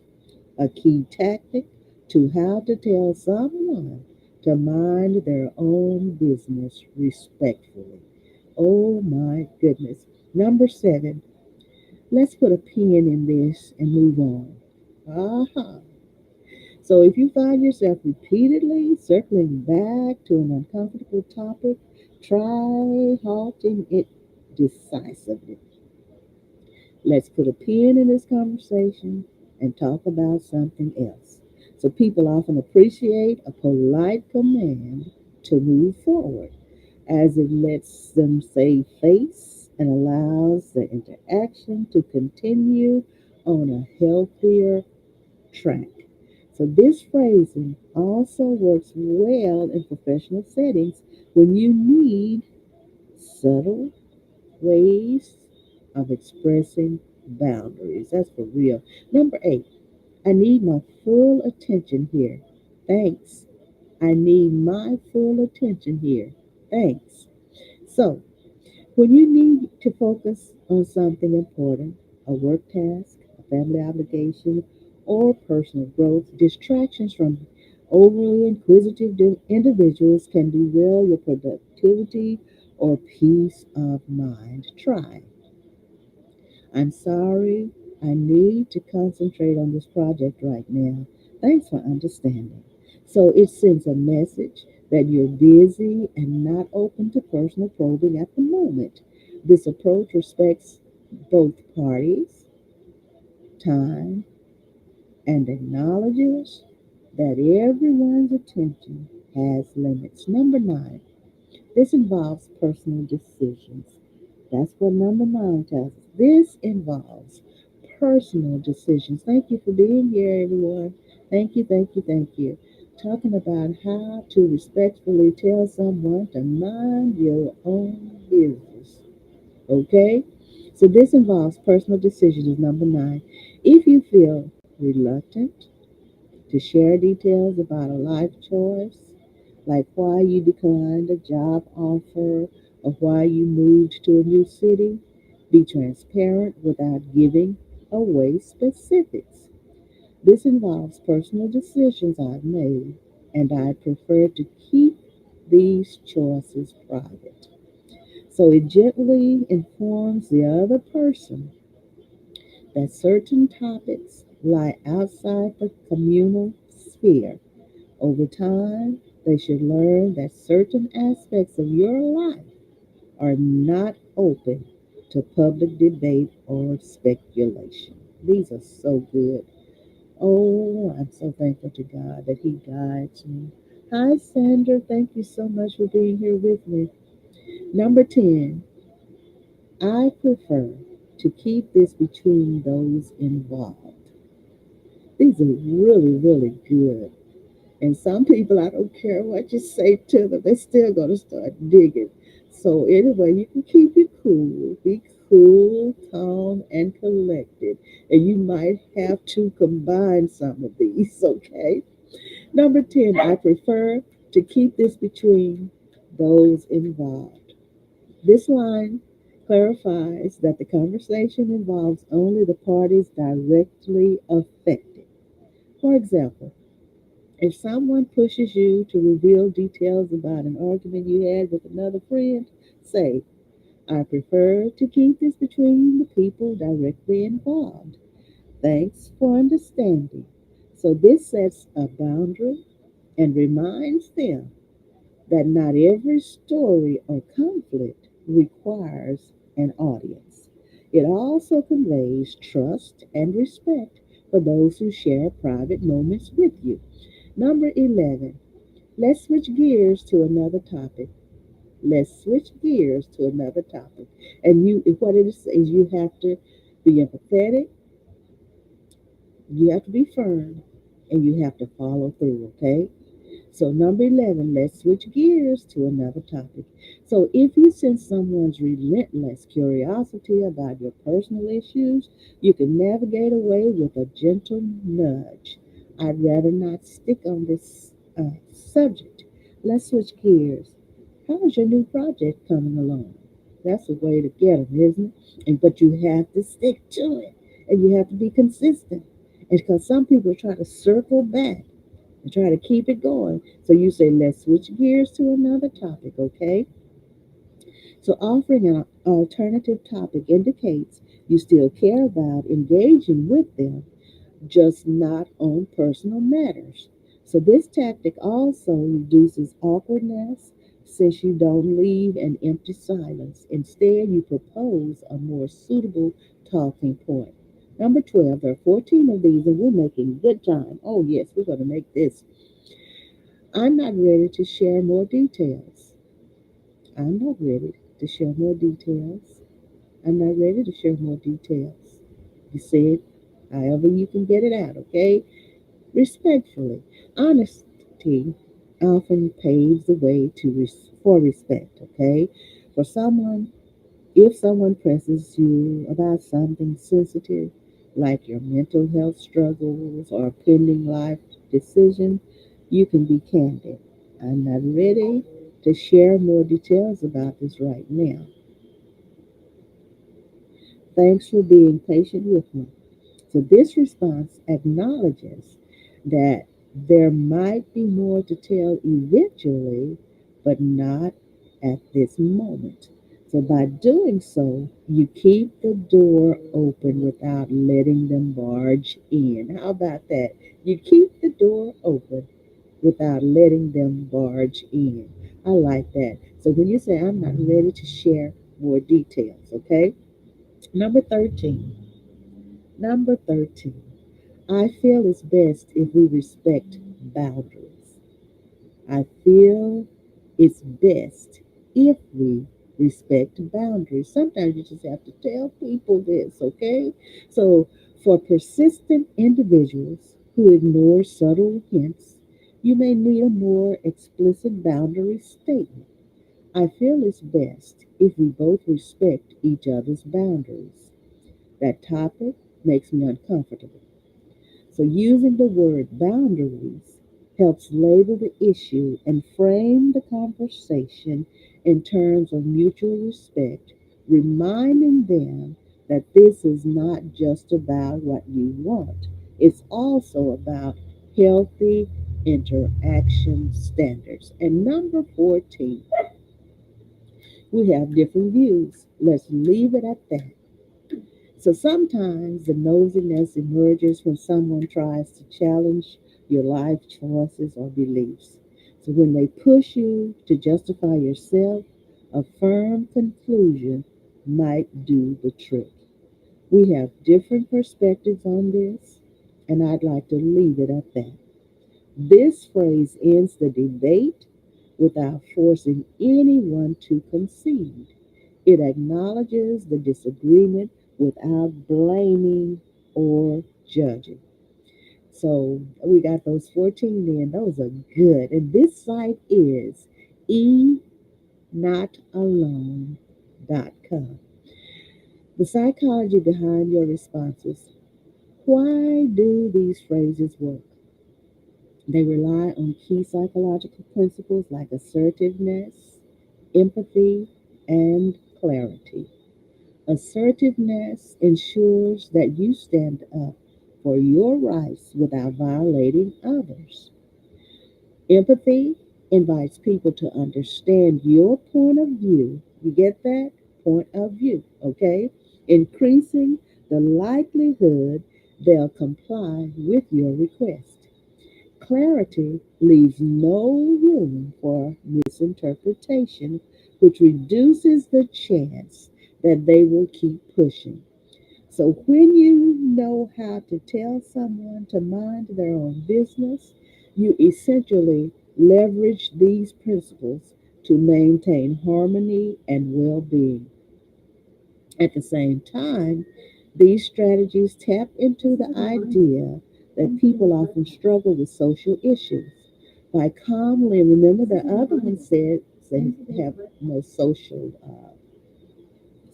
a key tactic to how to tell someone to mind their own business respectfully. Oh my my goodness. Number seven, let's put a pin in this and move on. Aha. So if you find yourself repeatedly circling back to an uncomfortable topic, try halting it decisively. Let's put a pin in this conversation and talk about something else. So people often appreciate a polite command to move forward as it lets them save face and allows the interaction to continue on a healthier track. So this phrasing also works well in professional settings when you need subtle ways of expressing boundaries. That's for real. Number eight, I need my full attention here. Thanks. I need my full attention here. Thanks. So, when you need to focus on something important, a work task, a family obligation, or personal growth, distractions from overly inquisitive individuals can derail your productivity or peace of mind. Try. I'm sorry, I need to concentrate on this project right now. Thanks for understanding. So it sends a message that you're busy and not open to personal probing at the moment. This approach respects both parties' time and acknowledges that everyone's attention has limits. Number nine, this involves personal decisions. That's what number nine tells us. This involves personal decisions. Thank you for being here, everyone. Thank you, thank you, thank you. Talking about how to respectfully tell someone to mind your own business. Okay? So this involves personal decisions, is number nine. If you feel reluctant to share details about a life choice, like why you declined a job offer or why you moved to a new city. Be transparent without giving away specifics. This involves personal decisions I've made, and I prefer to keep these choices private. So it gently informs the other person that certain topics lie outside the communal sphere. Over time, they should learn that certain aspects of your life are not open to public debate or speculation. These are so good. Oh, I'm so thankful to God that He guides me. Hi, Sandra. Thank you so much for being here with me. Number 10, I prefer to keep this between those involved. These are really, really good. And some people, I don't care what you say to them, they're still going to start digging. So, anyway, you can keep it cool. Be cool, calm, and collected. And you might have to combine some of these, okay? Number 10, I prefer to keep this between those involved. This line clarifies that the conversation involves only the parties directly affected. For example, if someone pushes you to reveal details about an argument you had with another friend, say, I prefer to keep this between the people directly involved. Thanks for understanding. So this sets a boundary and reminds them that not every story or conflict requires an audience. It also conveys trust and respect for those who share private moments with you. Number 11, let's switch gears to another topic. Let's switch gears to another topic. And what it is you have to be empathetic, you have to be firm, and you have to follow through, okay? So, number 11, let's switch gears to another topic. So, if you sense someone's relentless curiosity about your personal issues, you can navigate away with a gentle nudge. I'd rather not stick on this subject. Let's switch gears. How's your new project coming along? That's a way to get them, isn't it? But you have to stick to it, and you have to be consistent. And because some people try to circle back and try to keep it going. So you say, let's switch gears to another topic, okay? So offering an alternative topic indicates you still care about engaging with them, just not on personal matters. So, this tactic also reduces awkwardness since you don't leave an empty silence. Instead, you propose a more suitable talking point. Number 12, there are 14 of these, and we're making good time. Oh, yes, we're going to make this. I'm not ready to share more details. I'm not ready to share more details. I'm not ready to share more details. You say it however you can get it out, okay? Respectfully. Honesty often paves the way for respect, okay? For someone, if someone presses you about something sensitive, like your mental health struggles or a pending life decision, you can be candid. I'm not ready to share more details about this right now. Thanks for being patient with me. So, this response acknowledges that there might be more to tell eventually, but not at this moment. So, by doing so, you keep the door open without letting them barge in. How about that? You keep the door open without letting them barge in. I like that. So, when you say, I'm not ready to share more details, okay? Number 13. Number 13. I feel it's best if we respect boundaries. I feel it's best if we respect boundaries. Sometimes you just have to tell people this, okay? So, for persistent individuals who ignore subtle hints, you may need a more explicit boundary statement. I feel it's best if we both respect each other's boundaries. That topic makes me uncomfortable. So, using the word boundaries helps label the issue and frame the conversation in terms of mutual respect, reminding them that this is not just about what you want, it's also about healthy interaction standards. And number 14, we have different views. Let's leave it at that. So sometimes the nosiness emerges when someone tries to challenge your life choices or beliefs. So when they push you to justify yourself, a firm conclusion might do the trick. We have different perspectives on this, and I'd like to leave it at that. This phrase ends the debate without forcing anyone to concede. It acknowledges the disagreement without blaming or judging. So we got those 14 in. Those are good. And this site is enotalone.com. The psychology behind your responses. Why do these phrases work? They rely on key psychological principles like assertiveness, empathy, and clarity. Assertiveness ensures that you stand up for your rights without violating others. Empathy invites people to understand your point of view. You get that? Point of view, okay? Increasing the likelihood they'll comply with your request. Clarity leaves no room for misinterpretation, which reduces the chance that they will keep pushing. So, when you know how to tell someone to mind their own business, you essentially leverage these principles to maintain harmony and well being. At the same time, these strategies tap into the idea that people often struggle with social issues. By calmly, remember the other one said they have no social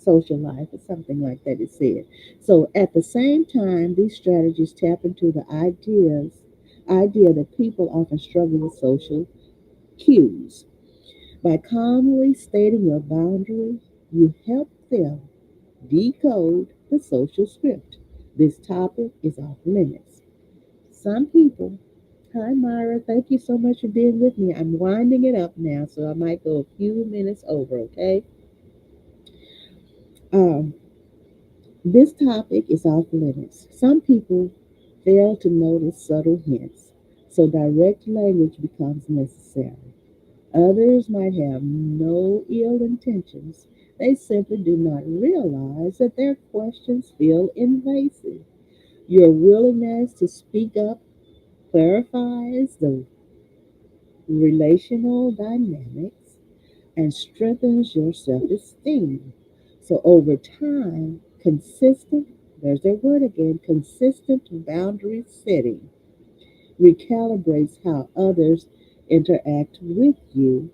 life or something like that it said. So at the same time, these strategies tap into the idea that people often struggle with social cues. By calmly stating your boundary, you help them decode the social script. This topic is off limits. Some people, hi Myra, thank you so much for being with me. I'm winding it up now, so I might go a few minutes over, okay? Um, this topic is off limits. Some people fail to notice subtle hints, so direct language becomes necessary. Others might have no ill intentions. They simply do not realize that their questions feel invasive. Your willingness to speak up clarifies the relational dynamics and strengthens your self esteem. So, over time, consistent, there's that word again, consistent boundary setting recalibrates how others interact with you,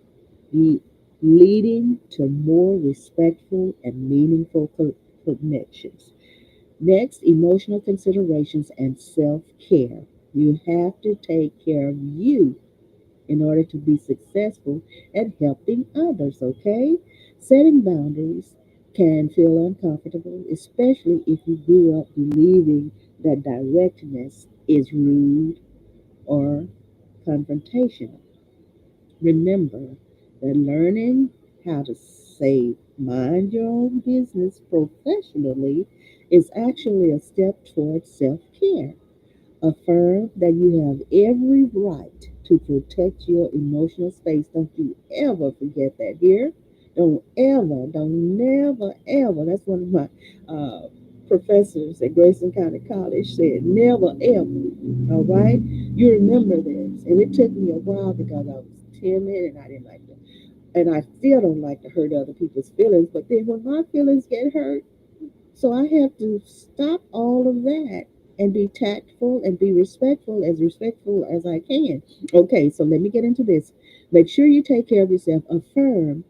le- leading to more respectful and meaningful connections. Next, emotional considerations and self care. You have to take care of you in order to be successful at helping others, okay? Setting boundaries can feel uncomfortable, especially if you grew up believing that directness is rude or confrontational. Remember that learning how to say, mind your own business professionally is actually a step towards self care. Affirm that you have every right to protect your emotional space. Don't you ever forget that here. Don't never, ever. That's one of my professors at Grayson County College said, never, ever. All right? You remember this. And it took me a while because I was timid and I didn't like to, and I still don't like to hurt other people's feelings. But then when my feelings get hurt, so I have to stop all of that and be tactful and be respectful as I can. Okay, so let me get into this. Make sure you take care of yourself. Affirm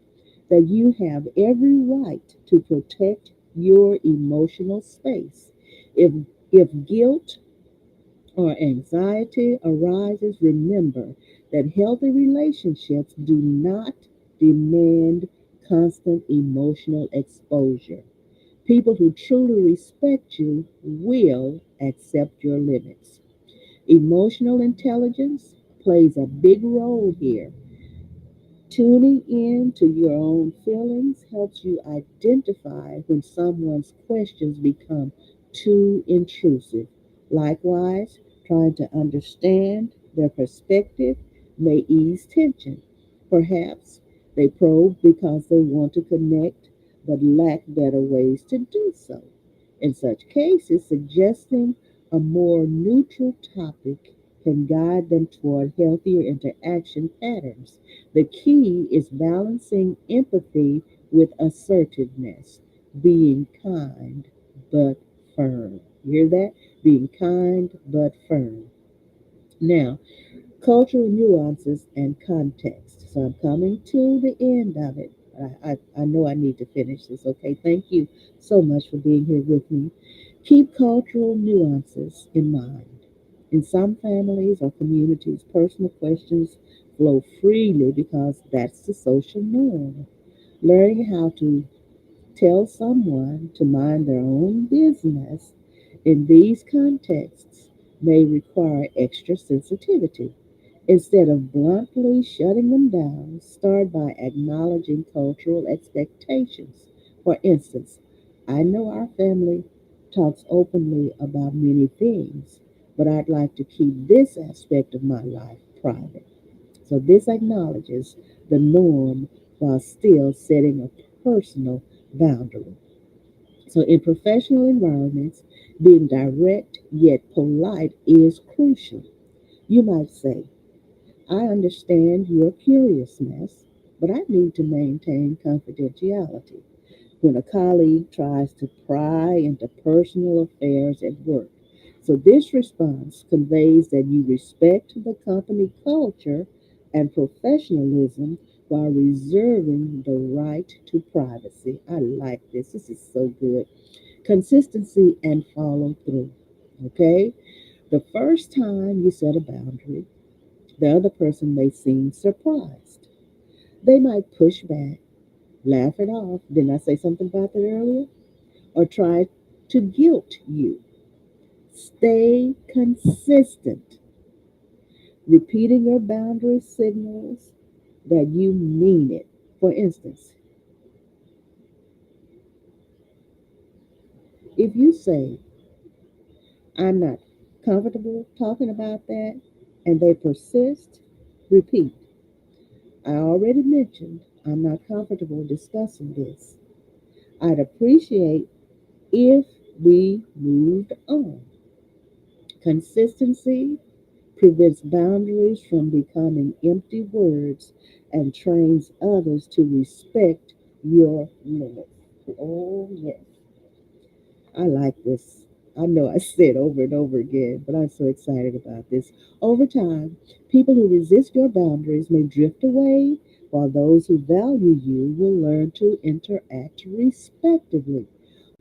that you have every right to protect your emotional space. If if guilt or anxiety arises, remember that healthy relationships do not demand constant emotional exposure. People who truly respect you will accept your limits. Emotional intelligence plays a big role here. Tuning in to your own feelings helps you identify when someone's questions become too intrusive. Likewise, trying to understand their perspective may ease tension. Perhaps they probe because they want to connect but lack better ways to do so. In such cases, suggesting a more neutral topic can guide them toward healthier interaction patterns. The key is balancing empathy with assertiveness, being kind but firm. You hear that? Being kind but firm. Now, cultural nuances and context. So I'm coming to the end of it. I know I need to finish this. Okay, thank you so much for being here with me. Keep cultural nuances in mind. In some families or communities, personal questions flow freely because that's the social norm. Learning how to tell someone to mind their own business in these contexts may require extra sensitivity. Instead of bluntly shutting them down, start by acknowledging cultural expectations. For instance, I know our family talks openly about many things, but I'd like to keep this aspect of my life private. So this acknowledges the norm while still setting a personal boundary. So in professional environments, being direct yet polite is crucial. You might say, I understand your curiousness, but I need to maintain confidentiality. When a colleague tries to pry into personal affairs at work. So, this response conveys that you respect the company culture and professionalism while reserving the right to privacy. I like this. This is so good. Consistency and follow through. Okay? The first time you set a boundary, the other person may seem surprised. They might push back, laugh it off. Didn't I say something about that earlier? Or try to guilt you. Stay consistent. Repeating your boundary signals that you mean it. For instance, If you say, I'm not comfortable talking about that, and they persist, repeat, I already mentioned I'm not comfortable discussing this. I'd appreciate if we moved on. Consistency prevents boundaries from becoming empty words and trains others to respect your limits. Oh, yes. I like this. I know I said over and over again, but I'm so excited about this. Over time, people who resist your boundaries may drift away, while those who value you will learn to interact respectively.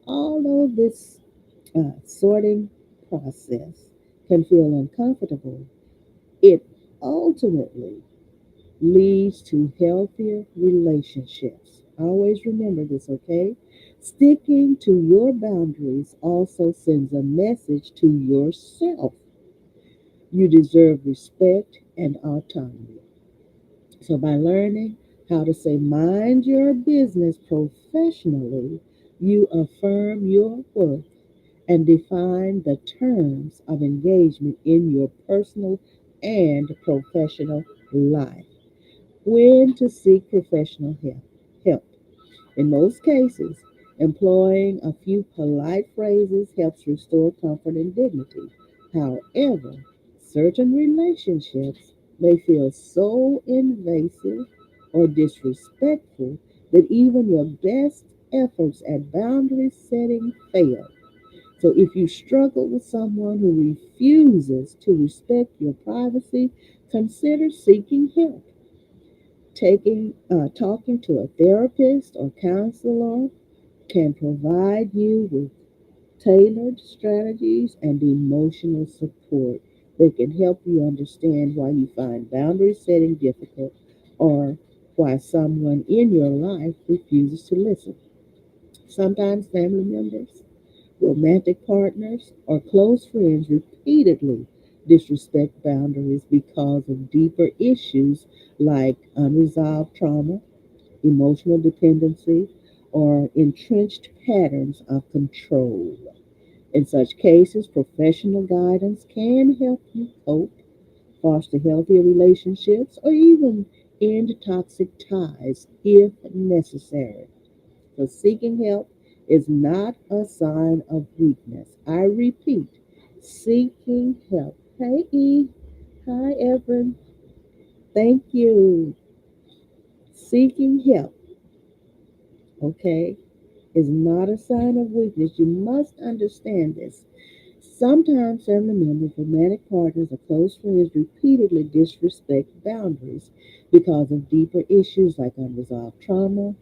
Although this sorting process can feel uncomfortable, it ultimately leads to healthier relationships. Always remember this, okay? Sticking to your boundaries also sends a message to yourself. You deserve respect and autonomy. So, by learning how to say, mind your business professionally, you affirm your worth and define the terms of engagement in your personal and professional life. When to seek professional help. In most cases, employing a few polite phrases helps restore comfort and dignity. However, certain relationships may feel so invasive or disrespectful that even your best efforts at boundary setting fail. So if you struggle with someone who refuses to respect your privacy, consider seeking help. Talking to a therapist or counselor can provide you with tailored strategies and emotional support that can help you understand why you find boundary setting difficult or why someone in your life refuses to listen. Sometimes family members, romantic partners, or close friends repeatedly disrespect boundaries because of deeper issues like unresolved trauma, emotional dependency, or entrenched patterns of control. In such cases, professional guidance can help you cope, foster healthier relationships, or even end toxic ties if necessary. So, seeking help is not a sign of weakness. I repeat, seeking help. Hey, E. Hi, Evan. Thank you. Seeking help, okay, is not a sign of weakness. You must understand this. Sometimes family members, romantic partners, or close friends repeatedly disrespect boundaries because of deeper issues like unresolved trauma,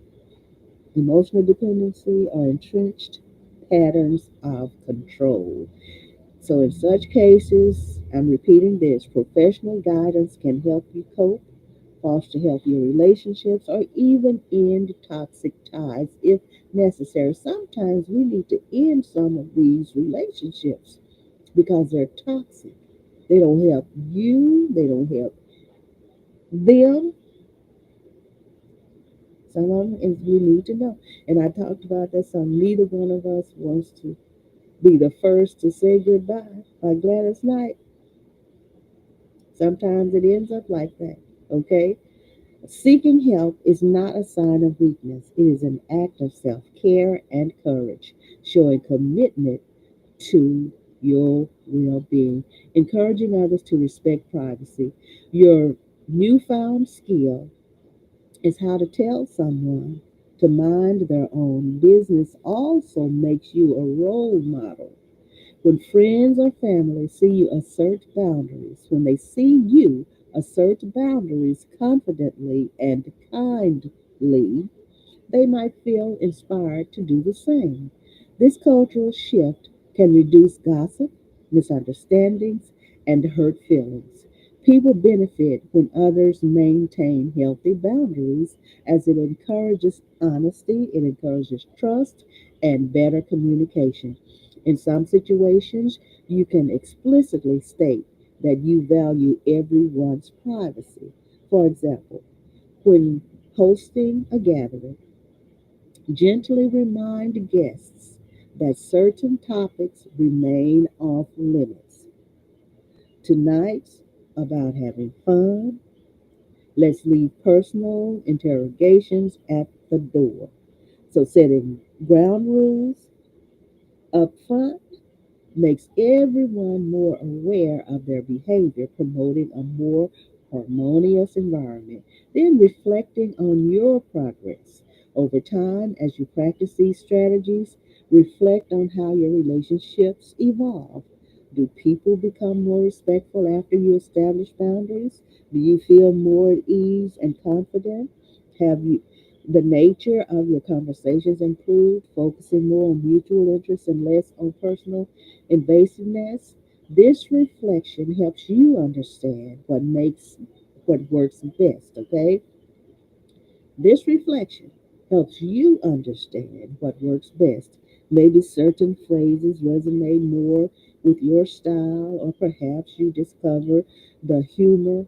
emotional dependency, or entrenched patterns of control. So, in such cases, I'm repeating this, professional guidance can help you cope, foster healthier relationships, or even end toxic ties if necessary. Sometimes we need to end some of these relationships because they're toxic. They don't help you, they don't help them. Some of them is we need to know. And I talked about that some neither one of us wants to be the first to say goodbye. Like Gladys Knight, sometimes it ends up like that. Okay? Seeking help is not a sign of weakness. It is an act of self-care and courage, showing commitment to your well-being, encouraging others to respect privacy. Your newfound skill is how to tell someone to mind their own business also makes you a role model. When friends or family see you assert boundaries, when they see you assert boundaries confidently and kindly, they might feel inspired to do the same. This cultural shift can reduce gossip, misunderstandings, and hurt feelings. People benefit when others maintain healthy boundaries as it encourages honesty, it encourages trust, and better communication. In some situations, you can explicitly state that you value everyone's privacy. For example, when hosting a gathering, gently remind guests that certain topics remain off limits. Tonight's about having fun. Let's leave personal interrogations at the door. So, setting ground rules up front makes everyone more aware of their behavior, promoting a more harmonious environment. Then reflecting on your progress. Over time, as you practice these strategies, reflect on how your relationships evolve. Do people become more respectful after you establish boundaries? Do you feel more at ease and confident? Have you the nature of your conversations improved, focusing more on mutual interests and less on personal invasiveness? This reflection helps you understand what works best, okay? This reflection helps you understand what works best. Maybe certain phrases resonate more with your style, or perhaps you discover the humor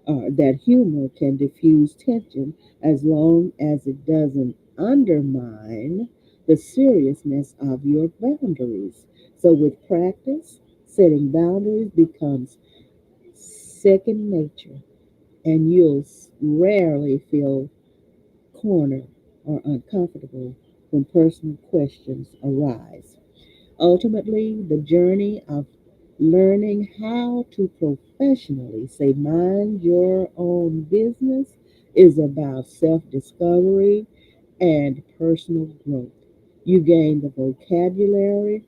that humor can diffuse tension as long as it doesn't undermine the seriousness of your boundaries. So, with practice, setting boundaries becomes second nature, and you'll rarely feel cornered or uncomfortable when personal questions arise. Ultimately, the journey of learning how to professionally say mind your own business is about self discovery and personal growth. You gain the vocabulary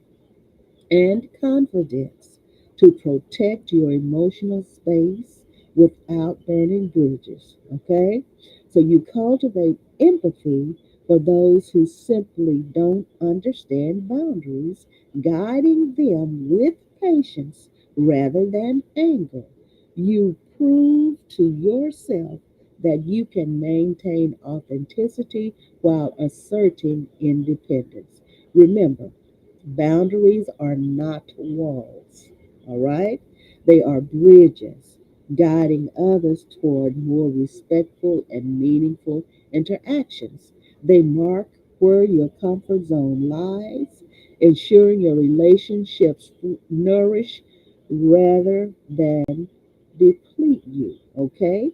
and confidence to protect your emotional space without burning bridges. Okay? So you cultivate empathy for those who simply don't understand boundaries, guiding them with patience rather than anger. You prove to yourself that you can maintain authenticity while asserting independence. Remember, boundaries are not walls, all right? They are bridges guiding others toward more respectful and meaningful interactions. They mark where your comfort zone lies, ensuring your relationships nourish rather than deplete you, okay?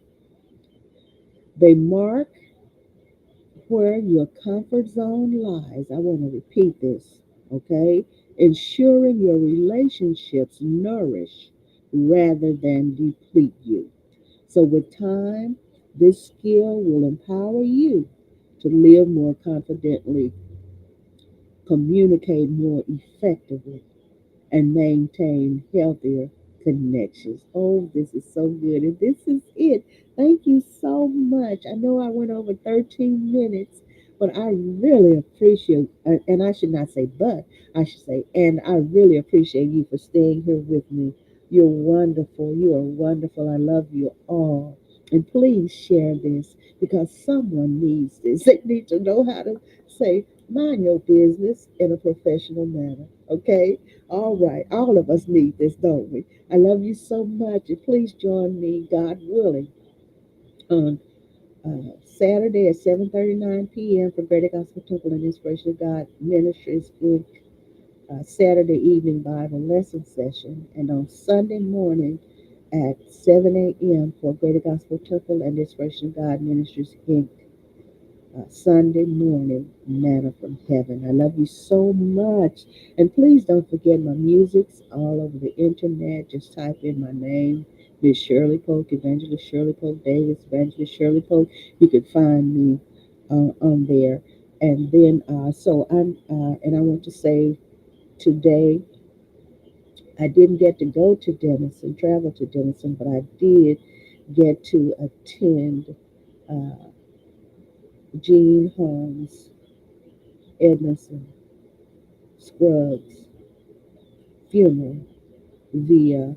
They mark where your comfort zone lies. I want to repeat this, okay? Ensuring your relationships nourish rather than deplete you. So, with time, this skill will empower you to live more confidently, communicate more effectively, and maintain healthier connections. Oh, this is so good. And this is it. Thank you so much. I know I went over 13 minutes, but I really appreciate, and I should not say but, I should say, and I really appreciate you for staying here with me. You're wonderful. You are wonderful. I love you all. And please share this because someone needs this. They need to know how to say, mind your business in a professional manner. Okay? All right. All of us need this, don't we? I love you so much. And please join me, God willing, on Saturday at 7:39 p.m. for Greater Gospel Temple and Inspiration of God Ministries Inc. Saturday evening Bible lesson session, and on Sunday morning at 7 a.m. for Greater Gospel Temple and Inspiration of God Ministries Inc. Sunday morning manna from heaven. I love you so much. And please don't forget my music's all over the internet. Just type in my name, Miss Shirley Polk, Evangelist Shirley Polk Davis, Evangelist Shirley Polk. You can find me on there. And then, and I want to say today, I didn't get to go to Denison, travel to Denison, but I did get to attend uh, Gene Holmes Edmondson Scruggs funeral via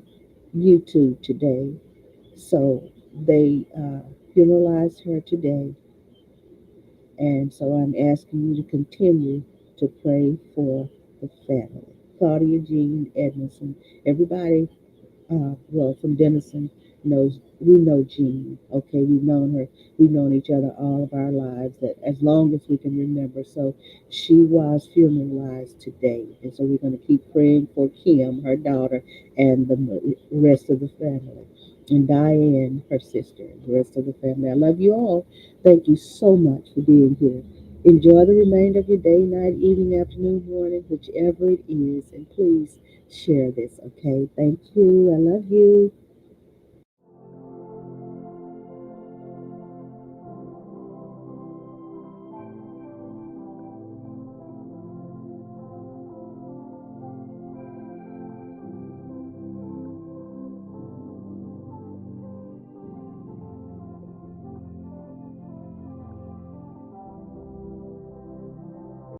YouTube today. So they funeralized her today, and so I'm asking you to continue to pray for the family. Claudia Jean Edmondson, everybody, well, from Denison. knows we know Jean. Okay, we've known her. We've known each other all of our lives, that as long as we can remember. So she was funeralized today, and so we're going to keep praying for Kim, her daughter, and the rest of the family, and Diane, her sister, and the rest of the family. I love you all. Thank you so much for being here. Enjoy the remainder of your day, night, evening, afternoon, morning, whichever it is, and please share this. Okay, thank you. I love you.